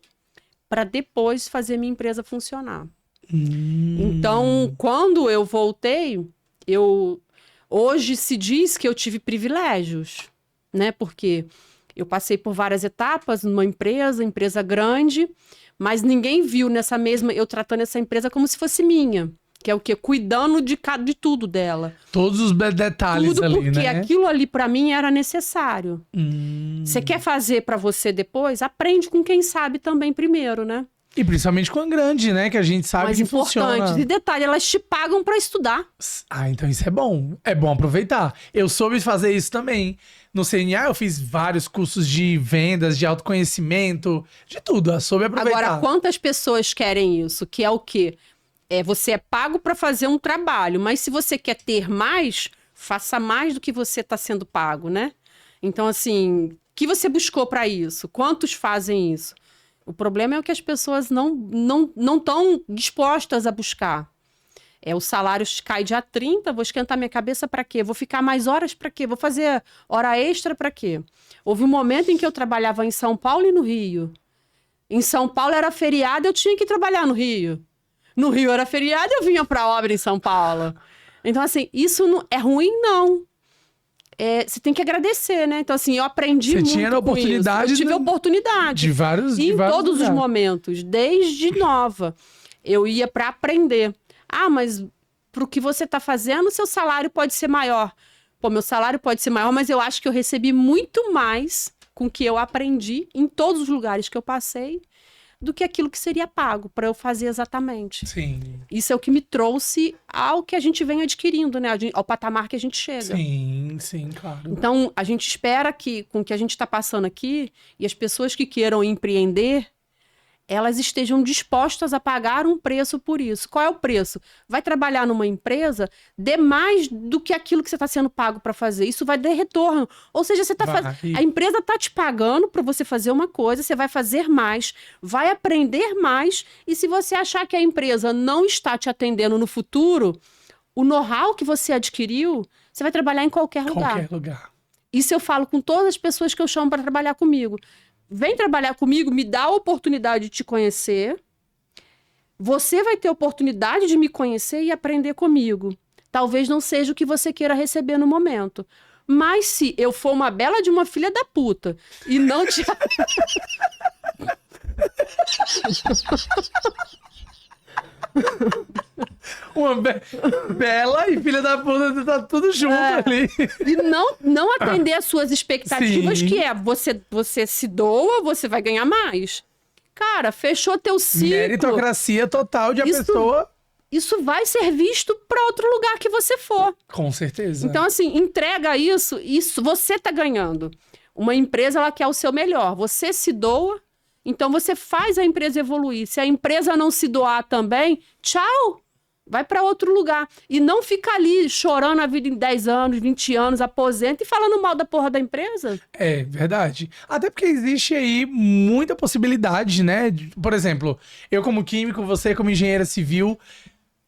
Speaker 1: para depois fazer minha empresa funcionar. Então, quando eu voltei, hoje se diz que eu tive privilégios, né? Porque eu passei por várias etapas numa empresa grande, mas ninguém viu eu tratando essa empresa como se fosse minha. Que é o quê? Cuidando de tudo dela.
Speaker 2: Todos os detalhes
Speaker 1: tudo
Speaker 2: ali, né?
Speaker 1: Porque aquilo ali para mim era necessário. Você quer fazer para você depois? Aprende com quem sabe também primeiro, né?
Speaker 2: E principalmente com a grande, né? Que a gente sabe que funciona.
Speaker 1: E detalhe, elas te pagam para estudar.
Speaker 2: Ah, então isso é bom. É bom aproveitar. Eu soube fazer isso também. No CNA eu fiz vários cursos de vendas, de autoconhecimento, de tudo. Eu soube aproveitar.
Speaker 1: Agora, quantas pessoas querem isso? Que é o quê? Você é pago para fazer um trabalho, mas se você quer ter mais, faça mais do que você está sendo pago, né? Então, assim, o que você buscou para isso? Quantos fazem isso? O problema é o que as pessoas não estão dispostas a buscar. O salário cai dia 30, vou esquentar minha cabeça para quê? Vou ficar mais horas para quê? Vou fazer hora extra para quê? Houve um momento em que eu trabalhava em São Paulo e no Rio. Em São Paulo era feriado, eu tinha que trabalhar no Rio. No Rio era feriado, eu vinha para obra em São Paulo. Então, assim, isso não é ruim, não. Você tem que agradecer, né? Então, assim, eu aprendi muito
Speaker 2: tinha a oportunidade.
Speaker 1: Eu tive oportunidade.
Speaker 2: De vários
Speaker 1: em todos os momentos, desde nova. Eu ia para aprender. Ah, mas pro que você está fazendo, seu salário pode ser maior. Pô, meu salário pode ser maior, mas eu acho que eu recebi muito mais com o que eu aprendi em todos os lugares que eu passei do que aquilo que seria pago para eu fazer exatamente.
Speaker 2: Sim.
Speaker 1: Isso é o que me trouxe ao que a gente vem adquirindo, né? Ao patamar que a gente chega.
Speaker 2: Sim, claro.
Speaker 1: Então, a gente espera que, com o que a gente está passando aqui, e as pessoas que queiram empreender, elas estejam dispostas a pagar um preço por isso. Qual é o preço? Vai trabalhar numa empresa, dê mais do que aquilo que você está sendo pago para fazer. Isso vai dar retorno. Ou seja, você a empresa está te pagando para você fazer uma coisa, você vai fazer mais, vai aprender mais, e se você achar que a empresa não está te atendendo no futuro, o know-how que você adquiriu, você vai trabalhar em qualquer lugar. Isso eu falo com todas as pessoas que eu chamo para trabalhar comigo. Vem trabalhar comigo, me dá a oportunidade de te conhecer. Você vai ter a oportunidade de me conhecer e aprender comigo. Talvez não seja o que você queira receber no momento. Mas se eu for uma bela de uma filha da puta e não te...
Speaker 2: Uma bela e filha da puta, tá tudo junto ali.
Speaker 1: E não atender às suas expectativas,
Speaker 2: Sim.
Speaker 1: que você se doa, você vai ganhar mais. Cara, fechou teu ciclo.
Speaker 2: Meritocracia total de a pessoa...
Speaker 1: Isso vai ser visto para outro lugar que você for.
Speaker 2: Com certeza.
Speaker 1: Então, assim, entrega isso, você tá ganhando. Uma empresa, ela quer o seu melhor. Você se doa, então você faz a empresa evoluir. Se a empresa não se doar também, tchau! Vai para outro lugar. E não fica ali chorando a vida em 10 anos, 20 anos, aposenta e falando mal da porra da empresa.
Speaker 2: É verdade. Até porque existe aí muita possibilidade, né? Por exemplo, eu como químico, você como engenheira civil,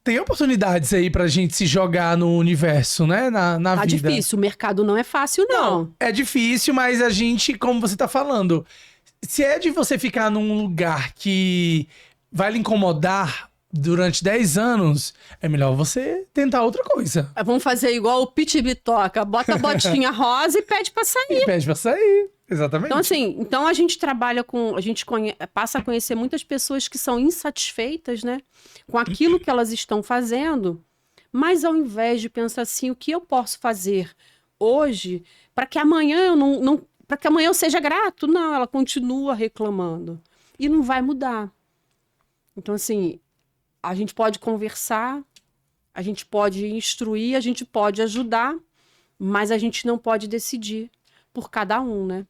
Speaker 2: tem oportunidades aí pra gente se jogar no universo, né? Na
Speaker 1: Tá
Speaker 2: vida.
Speaker 1: difícil, o mercado não é fácil, não.
Speaker 2: É difícil, mas a gente, como você tá falando, se é de você ficar num lugar que vai lhe incomodar durante 10 anos, é melhor você tentar outra coisa.
Speaker 1: Vamos fazer igual o Pit Bitoca, bota a botinha rosa e pede pra sair.
Speaker 2: E pede pra sair, exatamente.
Speaker 1: Então, assim, a gente trabalha com. A gente passa a conhecer muitas pessoas que são insatisfeitas, né? Com aquilo que elas estão fazendo, mas ao invés de pensar assim, o que eu posso fazer hoje para que amanhã eu não para que amanhã eu seja grato, não, ela continua reclamando e não vai mudar. Então, assim, a gente pode conversar, a gente pode instruir, a gente pode ajudar, mas a gente não pode decidir por cada um, né?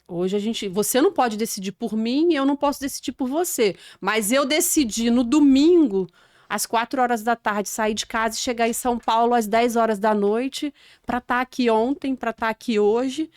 Speaker 1: Hoje você não pode decidir por mim, eu não posso decidir por você. Mas eu decidi no domingo, às 4 horas da tarde, sair de casa e chegar em São Paulo às 10 horas da noite, para estar aqui ontem, para estar aqui hoje,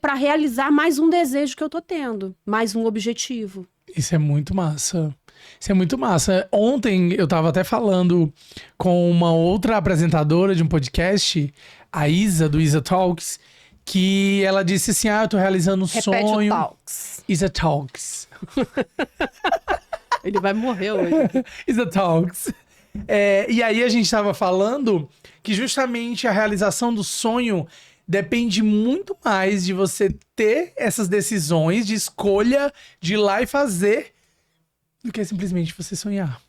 Speaker 1: para realizar mais um desejo que eu tô tendo, mais um objetivo.
Speaker 2: Isso é muito massa. Isso é muito massa. Ontem eu tava até falando com uma outra apresentadora de um podcast, a Isa, do Isa Talks, que ela disse assim, eu tô realizando um sonho.
Speaker 1: Repete o Talks.
Speaker 2: Isa Talks.
Speaker 1: Ele vai morrer hoje.
Speaker 2: Isa Talks. E aí a gente tava falando que justamente a realização do sonho depende muito mais de você ter essas decisões de escolha de ir lá e fazer do que simplesmente você sonhar.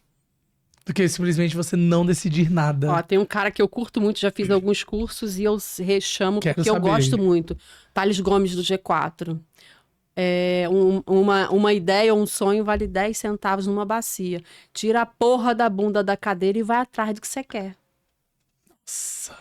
Speaker 2: Do que simplesmente você não decidir nada.
Speaker 1: Ó, tem um cara que eu curto muito, já fiz alguns cursos e eu chamo
Speaker 2: Quero
Speaker 1: porque
Speaker 2: saber.
Speaker 1: eu gosto muito. Thales Gomes, do G4. Uma ideia ou um sonho vale 10 centavos numa bacia. Tira a porra da bunda da cadeira e vai atrás do que você quer.
Speaker 2: Nossa.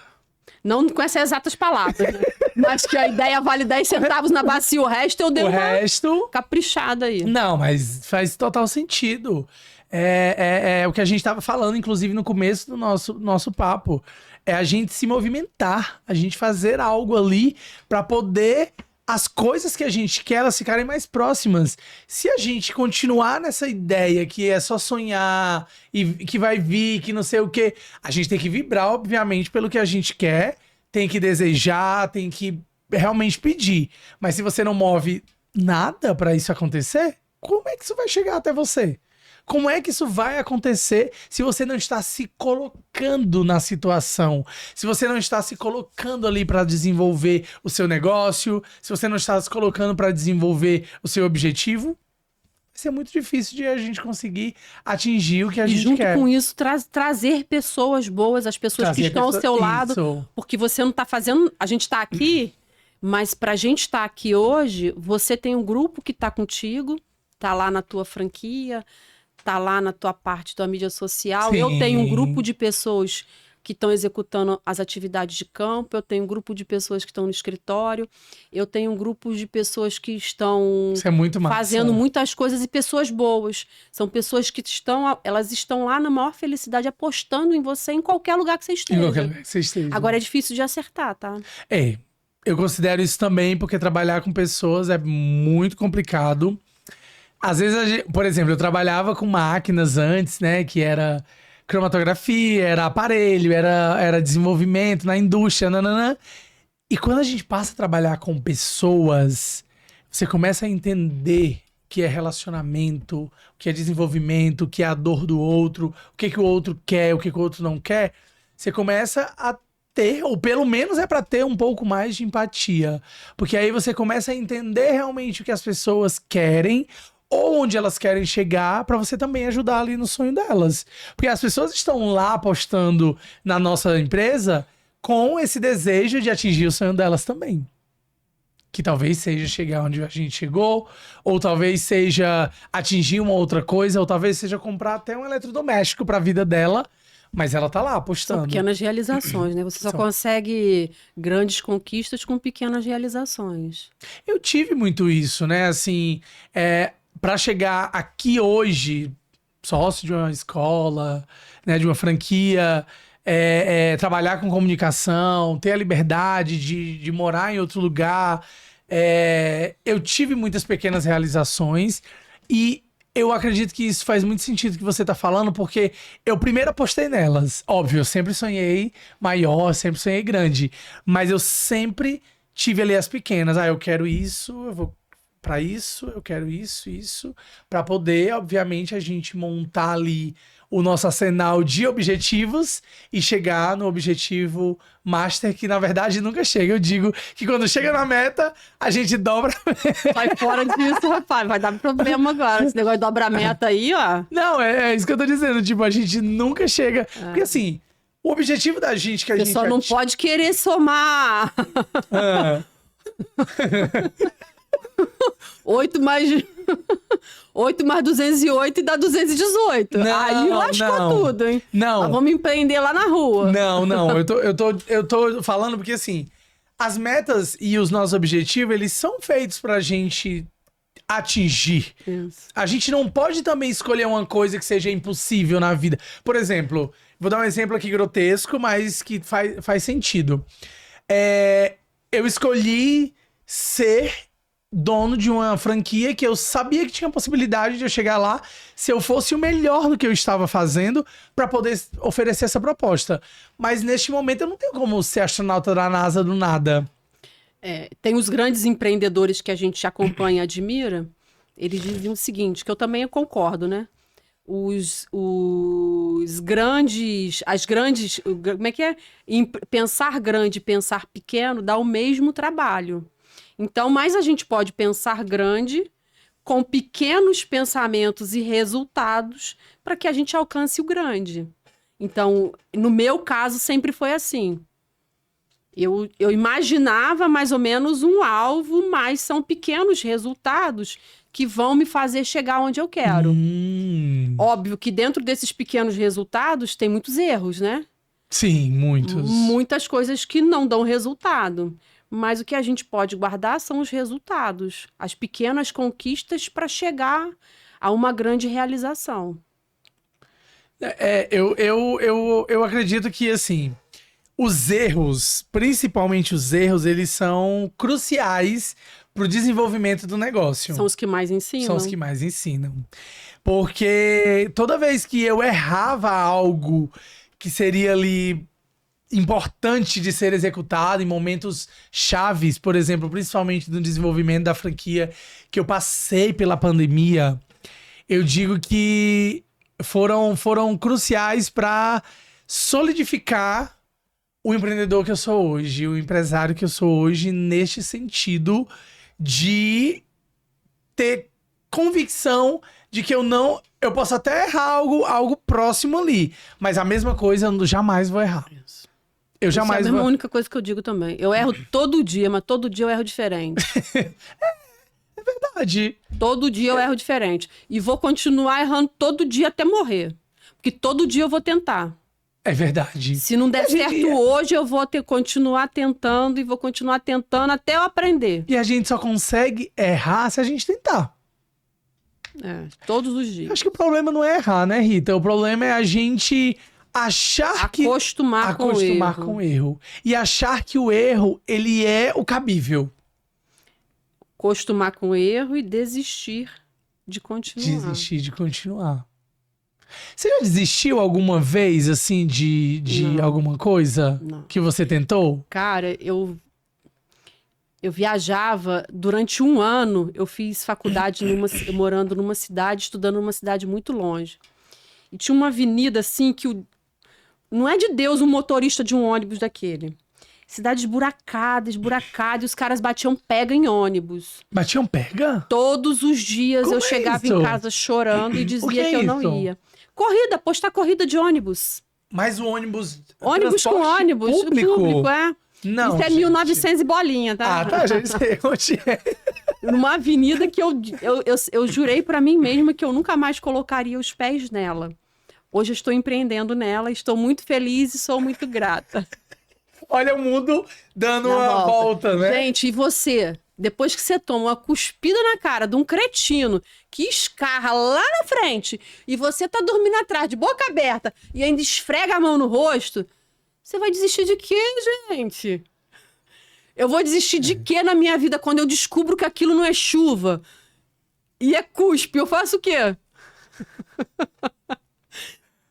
Speaker 1: Não com essas exatas palavras, né? Mas que a ideia vale 10 centavos na bacia, o resto eu dei
Speaker 2: O
Speaker 1: uma
Speaker 2: resto...
Speaker 1: caprichada aí.
Speaker 2: Não, mas faz total sentido. É o que a gente estava falando, inclusive, no começo do nosso papo. É a gente se movimentar, a gente fazer algo ali para poder as coisas que a gente quer, elas ficarem mais próximas. Se a gente continuar nessa ideia que é só sonhar e que vai vir, que não sei o quê, a gente tem que vibrar, obviamente, pelo que a gente quer, tem que desejar, tem que realmente pedir. Mas se você não move nada para isso acontecer, como é que isso vai chegar até você? Como é que isso vai acontecer se você não está se colocando na situação? Se você não está se colocando ali para desenvolver o seu negócio? Se você não está se colocando para desenvolver o seu objetivo? Vai ser muito difícil de a gente conseguir atingir o que a gente
Speaker 1: junto
Speaker 2: quer.
Speaker 1: com isso, trazer pessoas boas, as pessoas que estão ao seu lado.
Speaker 2: Isso.
Speaker 1: Porque você não está fazendo... A gente está aqui, mas para a gente estar aqui hoje, você tem um grupo que está contigo, está lá na tua franquia... tá lá na tua parte da mídia social.
Speaker 2: Sim.
Speaker 1: Eu tenho um grupo de pessoas que estão executando as atividades de campo, eu tenho um grupo de pessoas que estão no escritório, eu tenho um grupo de pessoas que estão
Speaker 2: Isso é muito massa.
Speaker 1: fazendo muitas coisas e pessoas boas. São pessoas que elas estão lá na maior felicidade, apostando em você em qualquer lugar que você esteja.
Speaker 2: Em qualquer lugar que você esteja.
Speaker 1: Agora é difícil de acertar, tá?
Speaker 2: Eu considero isso também, porque trabalhar com pessoas é muito complicado. Às vezes, por exemplo, eu trabalhava com máquinas antes, né? Que era cromatografia, era aparelho, era desenvolvimento na indústria, nananã. E quando a gente passa a trabalhar com pessoas, você começa a entender o que é relacionamento, o que é desenvolvimento, o que é a dor do outro, o que o outro quer, o que o outro não quer. Você começa a ter, ou pelo menos é para ter um pouco mais de empatia. Porque aí você começa a entender realmente o que as pessoas querem, ou onde elas querem chegar, para você também ajudar ali no sonho delas. Porque as pessoas estão lá apostando na nossa empresa com esse desejo de atingir o sonho delas também. que talvez seja chegar onde a gente chegou, ou talvez seja atingir uma outra coisa, ou talvez seja comprar até um eletrodoméstico para a vida dela, mas ela tá lá
Speaker 1: São
Speaker 2: apostando.
Speaker 1: pequenas realizações, né? Você só consegue grandes conquistas com pequenas realizações.
Speaker 2: Eu tive muito isso, né? Assim, para chegar aqui hoje, sócio de uma escola, né, de uma franquia, trabalhar com comunicação, ter a liberdade de morar em outro lugar, eu tive muitas pequenas realizações e eu acredito que isso faz muito sentido que você tá falando, porque eu primeiro apostei nelas. Óbvio, eu sempre sonhei maior, sempre sonhei grande, mas eu sempre tive ali as pequenas. Eu quero isso, eu vou para isso, eu quero isso, para poder, obviamente, a gente montar ali o nosso arsenal de objetivos e chegar no objetivo master, que na verdade nunca chega. Eu digo que quando chega na meta, a gente dobra.
Speaker 1: Sai fora disso, rapaz, vai dar problema agora. Esse negócio de dobra a meta aí, ó.
Speaker 2: Não, é isso que eu tô dizendo. Tipo, a gente nunca chega. Porque assim, o objetivo da gente que a gente...
Speaker 1: Você só não pode querer somar. 8 mais 208 e dá 218.
Speaker 2: Não,
Speaker 1: aí lascou tudo, hein?
Speaker 2: Não.
Speaker 1: Nós vamos empreender lá na rua.
Speaker 2: Não. Eu tô falando porque, assim, as metas e os nossos objetivos, eles são feitos pra gente atingir.
Speaker 1: Isso.
Speaker 2: A gente não pode também escolher uma coisa que seja impossível na vida. Por exemplo, vou dar um exemplo aqui grotesco, mas que faz sentido. Eu escolhi ser dono de uma franquia que eu sabia que tinha possibilidade de eu chegar lá se eu fosse o melhor no que eu estava fazendo para poder oferecer essa proposta. Mas neste momento eu não tenho como ser astronauta da NASA do nada.
Speaker 1: Tem os grandes empreendedores que a gente acompanha e admira, eles diziam o seguinte, que eu também concordo, né? Como é que é? Pensar grande e pensar pequeno dá o mesmo trabalho. Então, mais a gente pode pensar grande com pequenos pensamentos e resultados para que a gente alcance o grande. Então, no meu caso, sempre foi assim. Eu imaginava mais ou menos um alvo, mas são pequenos resultados que vão me fazer chegar onde eu quero. Óbvio que dentro desses pequenos resultados tem muitos erros, né?
Speaker 2: Sim, muitos.
Speaker 1: Muitas coisas que não dão resultado. Mas o que a gente pode guardar são os resultados, as pequenas conquistas para chegar a uma grande realização.
Speaker 2: Eu acredito que, assim, os erros, principalmente os erros, eles são cruciais para o desenvolvimento do negócio.
Speaker 1: São os que mais ensinam.
Speaker 2: São os que mais ensinam. Porque toda vez que eu errava algo que seria ali importante de ser executado em momentos chaves, por exemplo, principalmente no desenvolvimento da franquia, que eu passei pela pandemia, eu digo que foram cruciais para solidificar o empreendedor que eu sou hoje, o empresário que eu sou hoje, neste sentido de ter convicção de que eu posso até errar algo próximo ali, mas a mesma coisa eu jamais vou errar. Eu jamais
Speaker 1: Isso é a única coisa que eu digo também. Eu erro todo dia, mas todo dia eu erro diferente.
Speaker 2: É verdade.
Speaker 1: Todo dia eu erro diferente. E vou continuar errando todo dia até morrer. Porque todo dia eu vou tentar.
Speaker 2: É verdade.
Speaker 1: Se não der certo hoje, eu vou continuar tentando e vou continuar tentando até eu aprender.
Speaker 2: E a gente só consegue errar se a gente tentar.
Speaker 1: Todos os dias.
Speaker 2: Acho que o problema não é errar, né, Rita? O problema é a gente acostumar com o erro. E achar que o erro, ele é o cabível.
Speaker 1: Acostumar com o erro e desistir de continuar.
Speaker 2: Você já desistiu alguma vez, assim, de alguma coisa que você tentou?
Speaker 1: Cara, eu viajava durante 1 ano, eu fiz faculdade morando numa cidade, estudando numa cidade muito longe. E tinha uma avenida, assim, que não é de Deus um motorista de um ônibus daquele. Cidade esburacada, e os caras batiam pega em ônibus.
Speaker 2: Batiam pega?
Speaker 1: Todos os dias
Speaker 2: Como
Speaker 1: eu chegava
Speaker 2: isso?
Speaker 1: em casa chorando e dizia que eu não
Speaker 2: isso?
Speaker 1: ia. Postar corrida de ônibus.
Speaker 2: Mas o ônibus...
Speaker 1: Ônibus com ônibus.
Speaker 2: Público? Não,
Speaker 1: Isso é
Speaker 2: gente.
Speaker 1: 1900 e bolinha, tá?
Speaker 2: Ah, tá, gente. Sei onde é.
Speaker 1: Numa avenida que eu jurei pra mim mesma que eu nunca mais colocaria os pés nela. Hoje eu estou empreendendo nela, estou muito feliz e sou muito grata.
Speaker 2: Olha o mundo dando
Speaker 1: Na
Speaker 2: uma volta, né?
Speaker 1: Gente, e você? Depois que você toma uma cuspida na cara de um cretino que escarra lá na frente e você tá dormindo atrás, de boca aberta, e ainda esfrega a mão no rosto, você vai desistir de quê, gente? Eu vou desistir de quê na minha vida quando eu descubro que aquilo não é chuva? E é cuspe, eu faço o quê?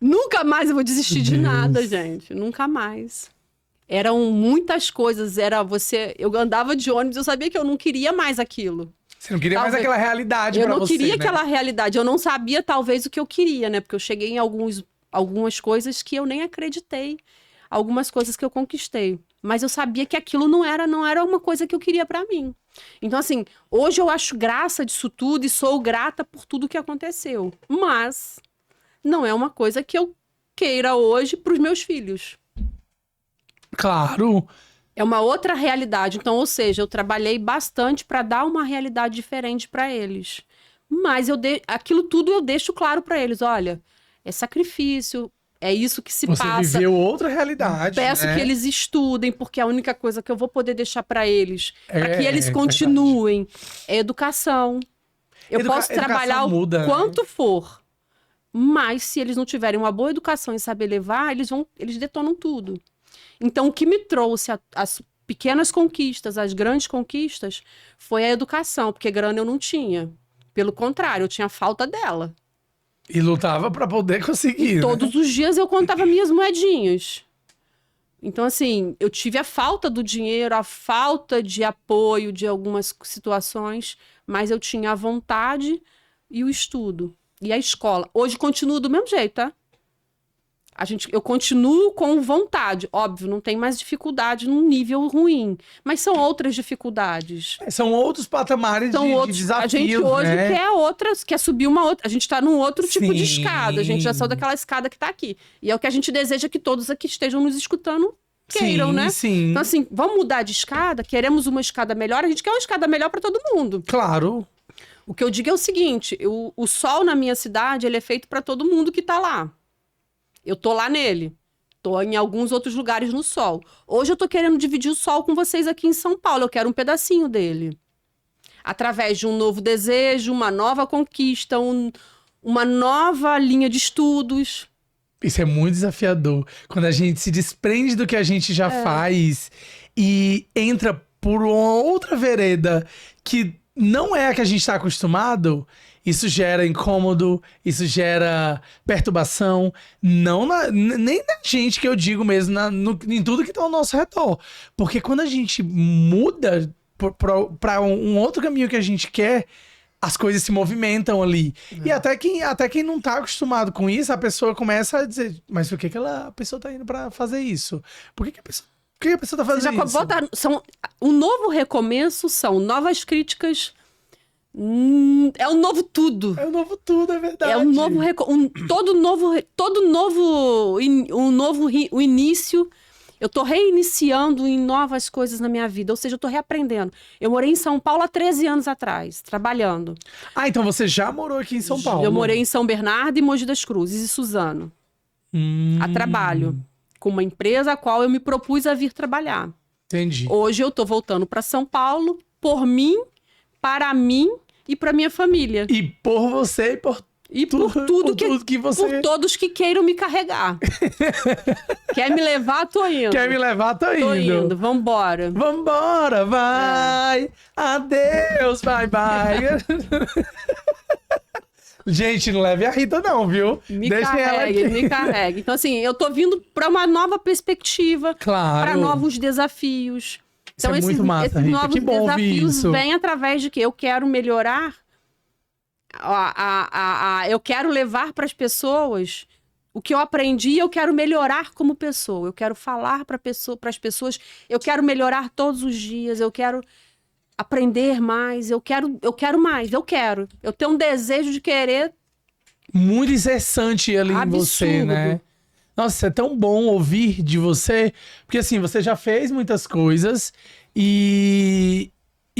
Speaker 1: Nunca mais eu vou desistir de nada, gente. Nunca mais. Eram muitas coisas. Eu andava de ônibus, eu sabia que eu não queria mais aquilo.
Speaker 2: Você não queria mais aquela realidade
Speaker 1: Eu
Speaker 2: pra
Speaker 1: não
Speaker 2: você,
Speaker 1: queria
Speaker 2: né?
Speaker 1: aquela realidade. Eu não sabia, talvez, o que eu queria, né? Porque eu cheguei em algumas coisas que eu nem acreditei. Algumas coisas que eu conquistei. Mas eu sabia que aquilo não era uma coisa que eu queria pra mim. Então, assim, hoje eu acho graça disso tudo e sou grata por tudo que aconteceu. Mas não é uma coisa que eu queira hoje pros meus filhos.
Speaker 2: Claro.
Speaker 1: É uma outra realidade. Então, ou seja, eu trabalhei bastante para dar uma realidade diferente para eles. Mas aquilo tudo eu deixo claro para eles. Olha, é sacrifício, é isso que se
Speaker 2: Você
Speaker 1: passa.
Speaker 2: viveu outra realidade,
Speaker 1: Peço
Speaker 2: né?
Speaker 1: que eles estudem, porque a única coisa que eu vou poder deixar para eles, para que eles
Speaker 2: É
Speaker 1: continuem, é educação. Eu posso trabalhar
Speaker 2: educação muda, né?
Speaker 1: quanto for. Mas se eles não tiverem uma boa educação e saber levar, eles detonam tudo. Então, o que me trouxe as pequenas conquistas, as grandes conquistas, foi a educação, porque grana eu não tinha. Pelo contrário, eu tinha falta dela.
Speaker 2: E lutava pra poder conseguir, né?
Speaker 1: Todos os dias eu contava minhas moedinhas. Então, assim, eu tive a falta do dinheiro, a falta de apoio de algumas situações, mas eu tinha a vontade e o estudo. E a escola. Hoje continuo do mesmo jeito, tá? Eu continuo com vontade. Óbvio, não tem mais dificuldade num nível ruim. Mas são outras dificuldades.
Speaker 2: São outros patamares
Speaker 1: São
Speaker 2: de
Speaker 1: outros.
Speaker 2: desafios,
Speaker 1: A gente hoje
Speaker 2: né?
Speaker 1: quer subir uma outra. A gente tá num outro tipo de
Speaker 2: Sim.
Speaker 1: escada. A gente já saiu daquela escada que tá aqui. E é o que a gente deseja que todos aqui estejam nos escutando queiram,
Speaker 2: Sim,
Speaker 1: né?
Speaker 2: sim.
Speaker 1: Então, assim, vamos mudar de escada? Queremos uma escada melhor? A gente quer uma escada melhor para todo mundo.
Speaker 2: Claro.
Speaker 1: O que eu digo é o seguinte: o sol na minha cidade, ele é feito para todo mundo que tá lá. Eu tô lá nele. Tô em alguns outros lugares no sol. Hoje eu tô querendo dividir o sol com vocês aqui em São Paulo. Eu quero um pedacinho dele. Através de um novo desejo, uma nova conquista, uma nova linha de estudos.
Speaker 2: Isso é muito desafiador. Quando a gente se desprende do que a gente já faz e entra por uma outra vereda que não é a que a gente está acostumado, isso gera incômodo, isso gera perturbação, nem na gente, que eu digo mesmo, em tudo que está ao nosso redor. Porque quando a gente muda para um outro caminho que a gente quer, as coisas se movimentam ali. E até quem não tá acostumado com isso, a pessoa começa a dizer, mas por que a pessoa tá indo pra fazer isso? Por que a pessoa tá fazendo isso?
Speaker 1: Um novo recomeço são novas críticas. É um novo tudo.
Speaker 2: É o novo tudo, é verdade.
Speaker 1: É um novo o início. Eu tô reiniciando em novas coisas na minha vida, ou seja, eu tô reaprendendo. Eu morei em São Paulo há 13 anos atrás, trabalhando.
Speaker 2: Ah, então você já morou aqui em São Paulo?
Speaker 1: Eu morei em São Bernardo e Mogi das Cruzes e Suzano. A trabalho. Com uma empresa a qual eu me propus a vir trabalhar.
Speaker 2: Entendi.
Speaker 1: Hoje eu tô voltando para São Paulo por mim, para mim e para minha família.
Speaker 2: E por você e por
Speaker 1: por tudo
Speaker 2: que você...
Speaker 1: Por todos que queiram me carregar. Quer me levar, tô indo.
Speaker 2: Quer me levar, tô indo.
Speaker 1: Tô indo, vambora.
Speaker 2: Vambora, vai. Adeus, bye, bye. Gente, não leve a Rita não, viu?
Speaker 1: Deixem ela aqui. Me carregue. Então, assim, eu tô vindo para uma nova perspectiva.
Speaker 2: Claro.
Speaker 1: Para novos desafios.
Speaker 2: Então,
Speaker 1: esses
Speaker 2: Rita.
Speaker 1: novos
Speaker 2: Que bom
Speaker 1: desafios
Speaker 2: isso.
Speaker 1: vêm através de que eu quero melhorar, eu quero levar para as pessoas o que eu aprendi e eu quero melhorar como pessoa. Eu quero falar para as pessoas, eu quero melhorar todos os dias, eu quero aprender mais, eu quero mais, eu tenho um desejo de querer
Speaker 2: muito incessante ali
Speaker 1: absurdo.
Speaker 2: em você, né? Nossa, isso é tão bom ouvir de você, porque assim, você já fez muitas coisas e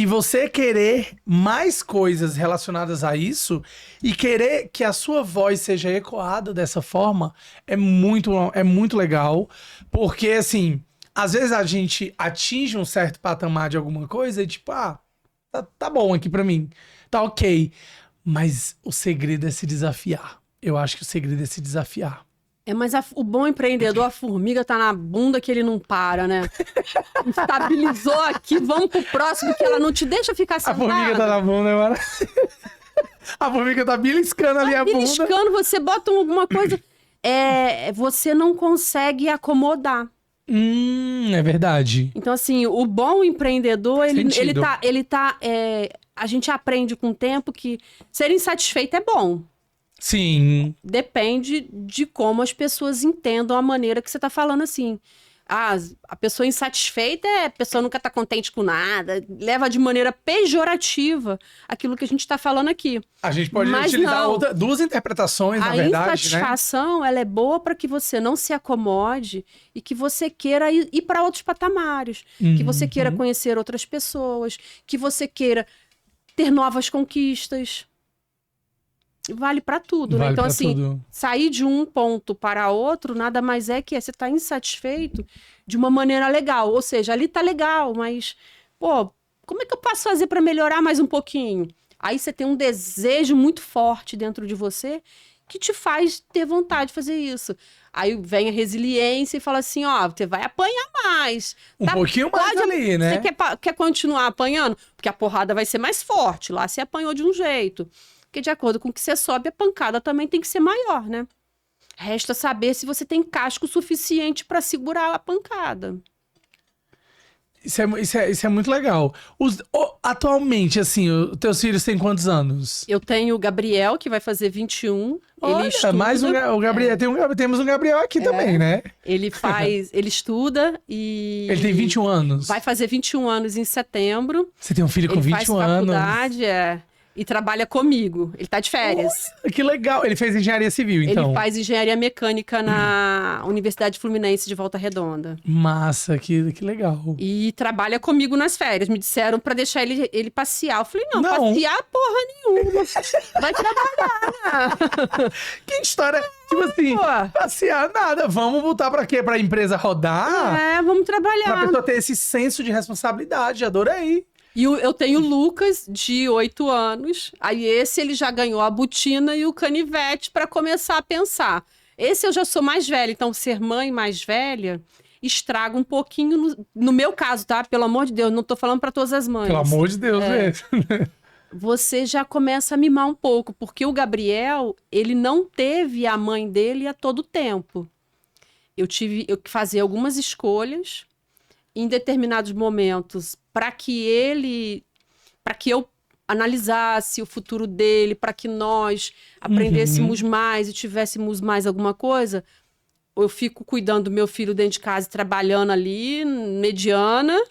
Speaker 2: você querer mais coisas relacionadas a isso e querer que a sua voz seja ecoada dessa forma é muito legal, porque assim, às vezes a gente atinge um certo patamar de alguma coisa e tipo, tá bom aqui pra mim, tá ok, mas o segredo é se desafiar. Eu acho que o segredo é se desafiar.
Speaker 1: Mas o bom empreendedor, a formiga tá na bunda que ele não para, né? Estabilizou aqui, vamos pro próximo, que ela não te deixa ficar
Speaker 2: A
Speaker 1: sentada.
Speaker 2: formiga tá na bunda, mano. A formiga tá beliscando ali a bunda.
Speaker 1: Beliscando, você bota alguma coisa... você não consegue acomodar.
Speaker 2: É verdade.
Speaker 1: Então, assim, o bom empreendedor,
Speaker 2: Sentido.
Speaker 1: a gente aprende com o tempo que ser insatisfeito é bom.
Speaker 2: Sim.
Speaker 1: Depende de como as pessoas entendam a maneira que você tá falando assim. A pessoa insatisfeita a pessoa nunca tá contente com nada, leva de maneira pejorativa aquilo que a gente tá falando aqui.
Speaker 2: A gente pode
Speaker 1: Mas
Speaker 2: utilizar
Speaker 1: não.
Speaker 2: duas interpretações, na
Speaker 1: A
Speaker 2: verdade, né?
Speaker 1: insatisfação, ela é boa para que você não se acomode e que você queira ir para outros patamares, que você queira conhecer outras pessoas, que você queira ter novas conquistas. Vale para tudo, né?
Speaker 2: Vale
Speaker 1: Então,
Speaker 2: pra
Speaker 1: assim,
Speaker 2: tudo.
Speaker 1: sair de um ponto para outro nada mais é que você tá insatisfeito de uma maneira legal. Ou seja, ali tá legal, mas, pô, como é que eu posso fazer para melhorar mais um pouquinho? Aí você tem um desejo muito forte dentro de você que te faz ter vontade de fazer isso. Aí vem a resiliência e fala assim, ó, você vai apanhar mais.
Speaker 2: Um pouquinho mais ali, né?
Speaker 1: Você quer continuar apanhando? Porque a porrada vai ser mais forte. Lá você apanhou de um jeito. Porque de acordo com o que você sobe, a pancada também tem que ser maior, né? Resta saber se você tem casco suficiente para segurar a pancada.
Speaker 2: Isso é muito legal. Atualmente, assim, os teus filhos têm quantos anos?
Speaker 1: Eu tenho o Gabriel, que vai fazer 21.
Speaker 2: Olha,
Speaker 1: Ele estuda.
Speaker 2: mais o Gabriel. Temos um Gabriel aqui também, né?
Speaker 1: Ele estuda e...
Speaker 2: Ele tem 21 anos.
Speaker 1: Vai fazer 21 anos em setembro.
Speaker 2: Você tem um filho com
Speaker 1: Ele
Speaker 2: 21
Speaker 1: faz
Speaker 2: anos.
Speaker 1: faculdade, e trabalha comigo. Ele tá de férias.
Speaker 2: Olha, que legal. Ele fez engenharia civil, então.
Speaker 1: Ele faz engenharia mecânica na Universidade Fluminense de Volta Redonda.
Speaker 2: Massa, que legal.
Speaker 1: E trabalha comigo nas férias. Me disseram pra deixar ele passear. Eu falei, não,
Speaker 2: Não.
Speaker 1: passear porra nenhuma. Vai trabalhar.
Speaker 2: Que história. Tipo assim,
Speaker 1: Pô.
Speaker 2: passear nada. Vamos botar pra quê? Pra empresa rodar?
Speaker 1: Vamos
Speaker 2: Pra
Speaker 1: trabalhar.
Speaker 2: pessoa ter esse senso de responsabilidade. Adorei.
Speaker 1: E eu tenho o Lucas, de 8 anos. Aí esse ele já ganhou a botina e o canivete pra começar a pensar. Esse eu já sou mais velha, então ser mãe mais velha estraga um pouquinho, no meu caso, tá? Pelo amor de Deus, não tô falando pra todas as mães.
Speaker 2: Pelo amor de Deus, mesmo.
Speaker 1: Você já começa a mimar um pouco, porque o Gabriel, ele não teve a mãe dele a todo tempo. Eu tive que fazer algumas escolhas em determinados momentos para que eu analisasse o futuro dele, para que nós aprendêssemos mais e tivéssemos mais alguma coisa. Eu fico cuidando do meu filho dentro de casa, trabalhando ali, mediana,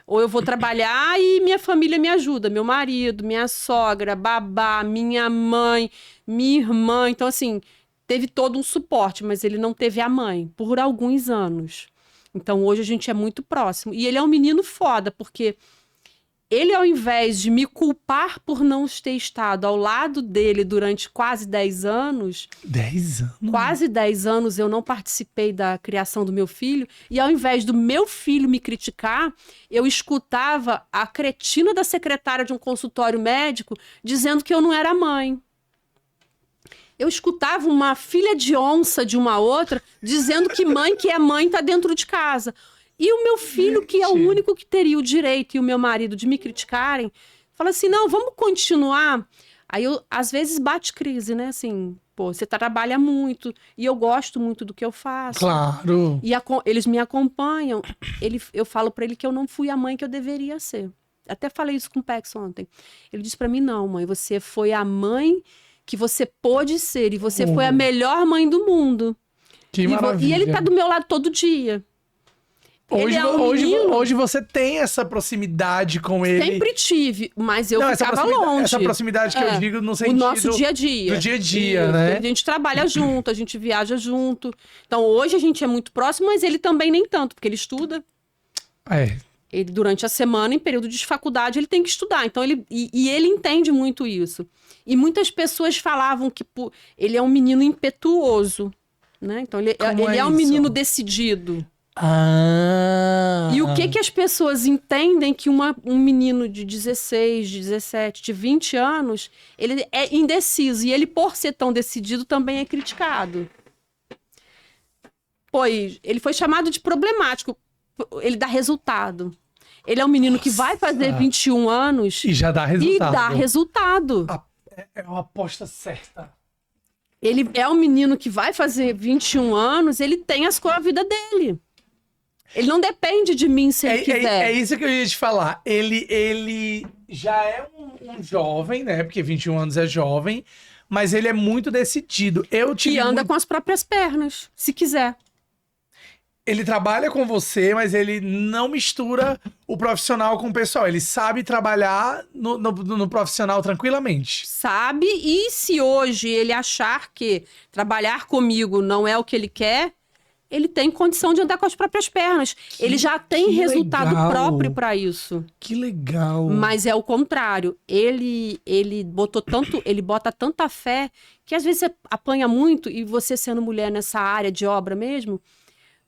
Speaker 1: ou eu vou trabalhar e minha família me ajuda, meu marido, minha sogra, babá, minha mãe, minha irmã. Então, assim, teve todo um suporte, mas ele não teve a mãe por alguns anos. Então, hoje a gente é muito próximo. E ele é um menino foda, porque ele, ao invés de me culpar por não ter estado ao lado dele durante quase 10 anos...
Speaker 2: 10 anos?
Speaker 1: Quase 10 anos eu não participei da criação do meu filho. E ao invés do meu filho me criticar, eu escutava a cretina da secretária de um consultório médico dizendo que eu não era mãe. Eu escutava uma filha de onça de uma outra dizendo que é mãe tá dentro de casa. E o meu filho, que é o único que teria o direito, e o meu marido de me criticarem, fala assim, não, vamos continuar. Aí, às vezes, bate crise, né? Assim, pô, você trabalha muito, e eu gosto muito do que eu faço.
Speaker 2: Claro.
Speaker 1: E eles me acompanham. Eu falo pra ele que eu não fui a mãe que eu deveria ser. Até falei isso com o Pex ontem. Ele disse pra mim, não, mãe, você foi a mãe que você pôde ser, e você foi a melhor mãe do mundo.
Speaker 2: Que maravilha.
Speaker 1: E ele tá do meu lado todo dia. Ele é um menino.
Speaker 2: Hoje você tem essa proximidade com ele.
Speaker 1: Sempre tive, mas eu
Speaker 2: Não,
Speaker 1: ficava longe.
Speaker 2: Essa proximidade que eu digo no sentido...
Speaker 1: O nosso dia a dia.
Speaker 2: Do dia a dia, né?
Speaker 1: A gente trabalha junto, a gente viaja junto. Então, hoje a gente é muito próximo, mas ele também nem tanto, porque ele estuda. Ele, durante a semana, em período de faculdade, ele tem que estudar. Então, ele entende muito isso. E muitas pessoas falavam que ele é um menino impetuoso, né? Então, ele é um menino decidido. E o que as pessoas entendem que um menino de 16, de 17, de 20 anos, ele é indeciso. E ele, por ser tão decidido, também é criticado. Pois, ele foi chamado de problemático. Ele dá resultado. Ele é um menino que vai fazer 21 anos...
Speaker 2: E já dá resultado.
Speaker 1: E dá resultado.
Speaker 2: É uma aposta certa.
Speaker 1: Ele é um menino que vai fazer 21 anos, ele tem a vida dele. Ele não depende de mim se ele quiser.
Speaker 2: É isso que eu ia te falar. Ele já é um jovem, né? Porque 21 anos é jovem. Mas ele é muito decidido.
Speaker 1: E anda com as próprias pernas, se quiser.
Speaker 2: Ele trabalha com você, mas ele não mistura o profissional com o pessoal. Ele sabe trabalhar no profissional tranquilamente.
Speaker 1: Sabe, e se hoje ele achar que trabalhar comigo não é o que ele quer, ele tem condição de andar com as próprias pernas. Ele já tem resultado próprio para isso.
Speaker 2: Que legal.
Speaker 1: Mas é o contrário. Ele bota tanta fé que às vezes você apanha muito, e você sendo mulher nessa área de obra mesmo...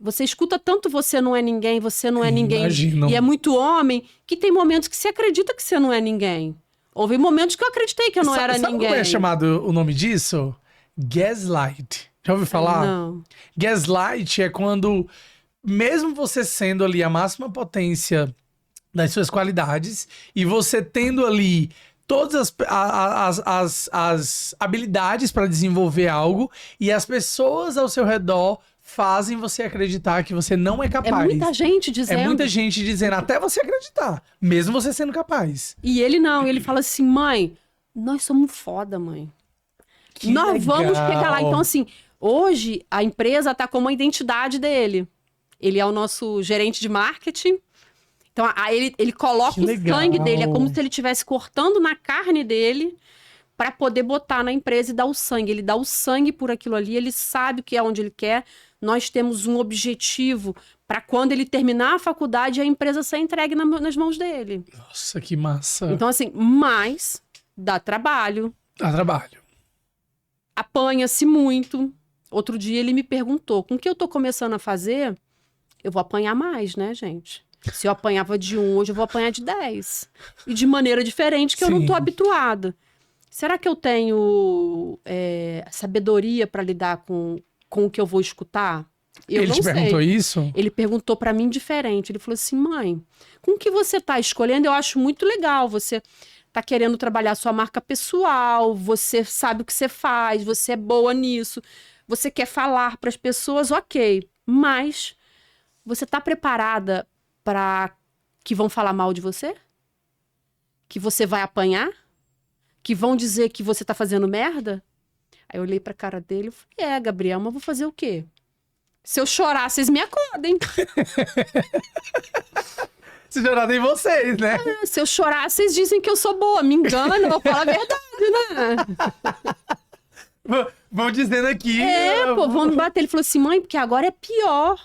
Speaker 1: Você escuta tanto você não é ninguém,
Speaker 2: Imagino.
Speaker 1: E é muito homem, que tem momentos que você acredita que você não é ninguém. Houve momentos que eu acreditei que eu não era ninguém.
Speaker 2: Sabe como é chamado o nome disso? Gaslight. Já ouviu falar?
Speaker 1: Não.
Speaker 2: Gaslight é quando, mesmo você sendo ali a máxima potência das suas qualidades, e você tendo ali todas as habilidades para desenvolver algo, e as pessoas ao seu redor fazem você acreditar que você não é capaz.
Speaker 1: É muita gente dizendo.
Speaker 2: É muita gente dizendo, até você acreditar, mesmo você sendo capaz.
Speaker 1: E ele não, ele fala assim, mãe, nós somos foda, mãe. Nós vamos pegar lá. Então, assim, hoje a empresa tá com uma identidade dele. Ele é o nosso gerente de marketing. Então, aí ele coloca o sangue dele, é como se ele estivesse cortando na carne dele para poder botar na empresa e dar o sangue. Ele dá o sangue por aquilo ali, ele sabe o que é onde ele quer. Nós temos um objetivo para quando ele terminar a faculdade, a empresa ser entregue nas mãos dele.
Speaker 2: Nossa, que massa.
Speaker 1: Então, assim, mas dá trabalho.
Speaker 2: Dá trabalho.
Speaker 1: Apanha-se muito. Outro dia ele me perguntou, com o que eu tô começando a fazer, eu vou apanhar mais, né, gente? Se eu apanhava de 1, hoje eu vou apanhar de 10. E de maneira diferente, que eu não tô habituada. Será que eu tenho sabedoria para lidar com o que eu vou escutar? Eu
Speaker 2: Ele te perguntou isso?
Speaker 1: Ele perguntou para mim diferente. Ele falou assim, mãe, com o que você tá escolhendo, eu acho muito legal. Você tá querendo trabalhar sua marca pessoal, você sabe o que você faz, você é boa nisso, você quer falar para as pessoas, ok. Mas você tá preparada para que vão falar mal de você? Que você vai apanhar? Que vão dizer que você tá fazendo merda? Aí eu olhei pra cara dele e falei, Gabriel, mas vou fazer o quê? Se eu chorar, vocês me acordem.
Speaker 2: Se chorar, tem vocês, né?
Speaker 1: Se eu chorar, vocês dizem que eu sou boa. Me engana, eu falo a verdade, né?
Speaker 2: Vão dizendo aqui.
Speaker 1: Vão me bater. Ele falou assim, mãe, porque agora é pior.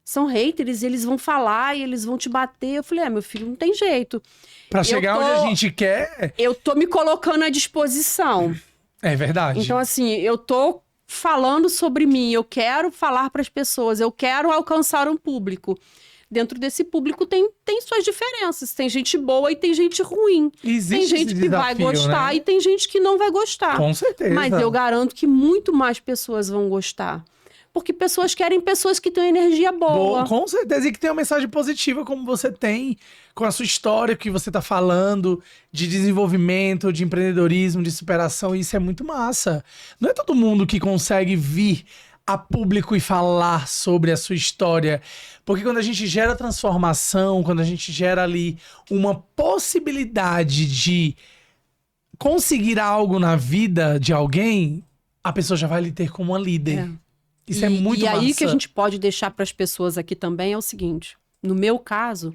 Speaker 1: São haters, eles vão falar e eles vão te bater. Eu falei, meu filho, não tem jeito.
Speaker 2: Pra chegar onde a gente quer...
Speaker 1: Eu tô me colocando à disposição.
Speaker 2: É verdade.
Speaker 1: Então, assim, eu tô falando sobre mim, eu quero falar para as pessoas, eu quero alcançar um público. Dentro desse público tem suas diferenças. Tem gente boa e tem gente ruim.
Speaker 2: Existe
Speaker 1: tem gente que vai gostar, né? E tem gente que não vai gostar.
Speaker 2: Com certeza.
Speaker 1: Mas eu garanto que muito mais pessoas vão gostar. Porque pessoas querem pessoas que têm energia boa.
Speaker 2: Com certeza, e que tem uma mensagem positiva, como você tem, com a sua história que você tá falando, de desenvolvimento, de empreendedorismo, de superação, e isso é muito massa. Não é todo mundo que consegue vir a público e falar sobre a sua história, porque quando a gente gera transformação, quando a gente gera ali uma possibilidade de conseguir algo na vida de alguém, a pessoa já vai lhe ter como uma líder. Isso é muito massa.
Speaker 1: E aí que a gente pode deixar para as pessoas aqui também é o seguinte, no meu caso,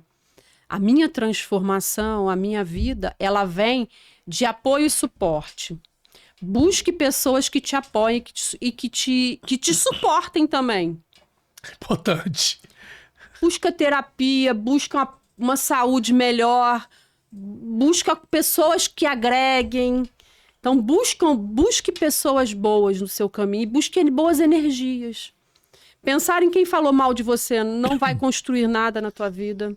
Speaker 1: a minha transformação, a minha vida, ela vem de apoio e suporte. Busque pessoas que te apoiem e que te suportem também.
Speaker 2: Importante.
Speaker 1: Busca terapia, busca uma saúde melhor, busca pessoas que agreguem. Então, busque pessoas boas no seu caminho e busque boas energias. Pensar em quem falou mal de você não vai construir nada na tua vida.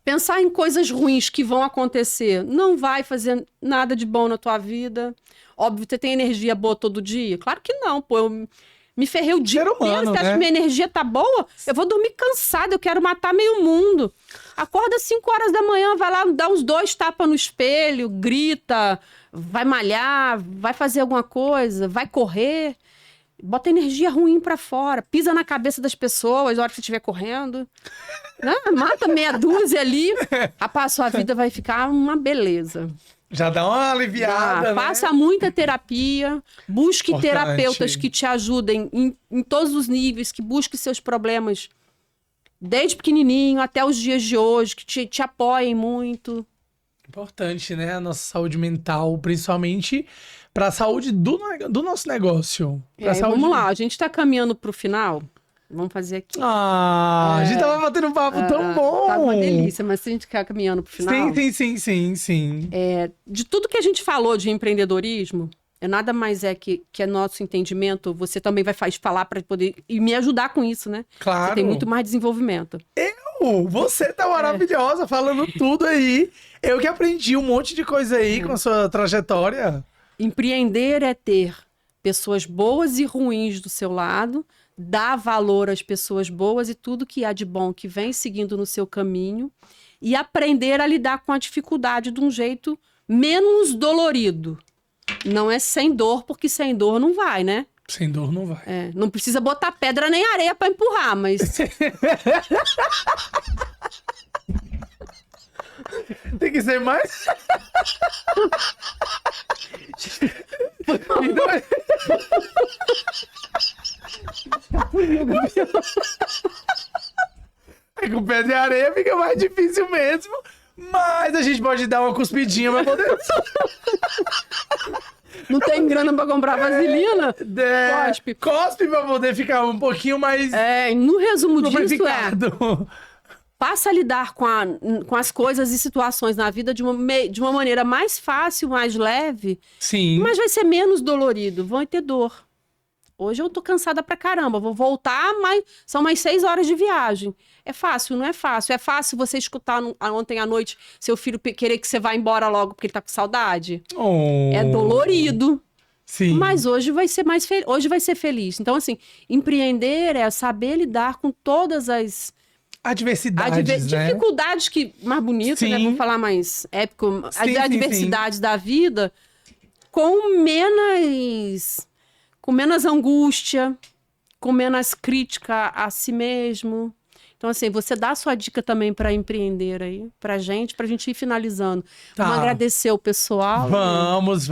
Speaker 1: Pensar em coisas ruins que vão acontecer não vai fazer nada de bom na tua vida. Óbvio, você tem energia boa todo dia? Claro que não, pô. Eu me ferrei o dia inteiro. Você acha que minha energia tá boa? Eu vou dormir cansada, eu quero matar meio mundo. Acorda às 5 horas da manhã, vai lá, dá uns 2 tapas no espelho, grita, vai malhar, vai fazer alguma coisa, vai correr. Bota energia ruim pra fora, pisa na cabeça das pessoas na hora que você estiver correndo. Né? Mata meia dúzia ali, rapaz, sua vida vai ficar uma beleza.
Speaker 2: Já dá uma aliviada, né?
Speaker 1: Faça muita terapia, busque terapeutas que te ajudem em todos os níveis, que busquem seus problemas desde pequenininho até os dias de hoje, que te apoiem muito.
Speaker 2: Importante, né? A nossa saúde mental, principalmente para a saúde do nosso negócio.
Speaker 1: Vamos lá, a gente está caminhando para o final. Vamos fazer aqui.
Speaker 2: A gente tava batendo um papo tão bom.
Speaker 1: Tá uma delícia, mas se a gente ficar caminhando pro final...
Speaker 2: Sim.
Speaker 1: De tudo que a gente falou de empreendedorismo, nada mais que é nosso entendimento, você também vai falar para poder... E me ajudar com isso, né?
Speaker 2: Claro.
Speaker 1: Você tem muito mais desenvolvimento.
Speaker 2: Você tá maravilhosa, falando tudo aí. Eu que aprendi um monte de coisa aí com a sua trajetória.
Speaker 1: Empreender é ter pessoas boas e ruins do seu lado, dar valor às pessoas boas e tudo que há de bom que vem seguindo no seu caminho e aprender a lidar com a dificuldade de um jeito menos dolorido. Não é sem dor, porque sem dor não vai, né?
Speaker 2: Sem dor não vai.
Speaker 1: Não precisa botar pedra nem areia para empurrar, mas...
Speaker 2: Tem que ser mais... Com pé de areia fica mais difícil mesmo, mas a gente pode dar uma cuspidinha pra poder...
Speaker 1: Não tem grana pra comprar vaselina?
Speaker 2: Cospe pra poder ficar um pouquinho mais...
Speaker 1: No resumo disso passa a lidar com as coisas e situações na vida de uma maneira mais fácil, mais leve.
Speaker 2: Sim.
Speaker 1: Mas vai ser menos dolorido, vão ter dor. Hoje eu tô cansada pra caramba, vou voltar, mas são mais 6 horas de viagem. É fácil? Não é fácil. É fácil você escutar ontem à noite seu filho querer que você vá embora logo porque ele tá com saudade? É dolorido.
Speaker 2: Sim.
Speaker 1: Mas hoje vai ser hoje vai ser feliz. Então, assim, empreender é saber lidar com todas as...
Speaker 2: adversidades, né?
Speaker 1: Dificuldades que... Mais bonito, né? Vamos falar mais épico. As adversidades da vida com menos angústia, com menos crítica a si mesmo. Então, assim, você dá a sua dica também para empreender aí, pra gente ir finalizando. Vamos agradecer o pessoal.
Speaker 2: Vamos.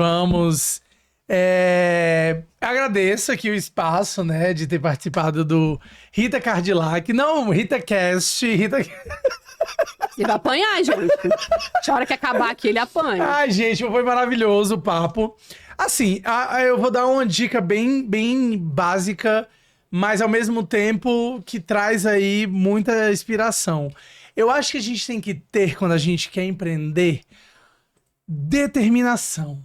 Speaker 2: Agradeço aqui o espaço, né, de ter participado do Rita Cadillac. Não, Rita Cast.
Speaker 1: Ele vai apanhar, gente. A hora que acabar aqui, ele apanha.
Speaker 2: Ai, gente, foi maravilhoso o papo. Assim, eu vou dar uma dica bem básica, mas ao mesmo tempo que traz aí muita inspiração. Eu acho que a gente tem que ter, quando a gente quer empreender, determinação.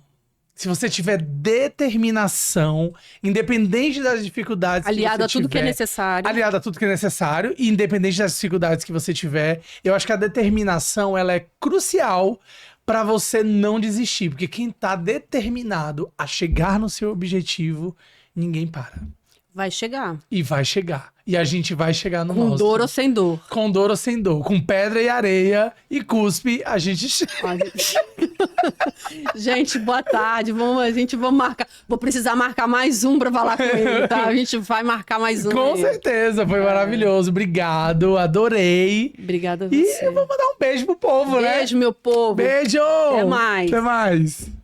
Speaker 2: Se você tiver determinação, independente das dificuldades
Speaker 1: aliada
Speaker 2: que você tiver...
Speaker 1: Aliada a tudo que é necessário.
Speaker 2: Aliada a tudo que é necessário, e independente das dificuldades que você tiver, eu acho que a determinação, ela é crucial para você não desistir. Porque quem tá determinado a chegar no seu objetivo, ninguém para.
Speaker 1: Vai chegar.
Speaker 2: E vai chegar. E a gente vai chegar no nosso.
Speaker 1: Com dor ou sem dor.
Speaker 2: Com dor ou sem dor. Com pedra e areia e cuspe, a gente chega.
Speaker 1: Gente, boa tarde. Vamos marcar. Vou precisar marcar mais um pra falar com ele, tá? A gente vai marcar mais um.
Speaker 2: Com certeza, foi maravilhoso. Obrigado, adorei.
Speaker 1: Obrigada a você.
Speaker 2: E eu vou mandar um beijo pro povo, né?
Speaker 1: Beijo, meu povo.
Speaker 2: Beijo!
Speaker 1: Até mais.
Speaker 2: Até mais.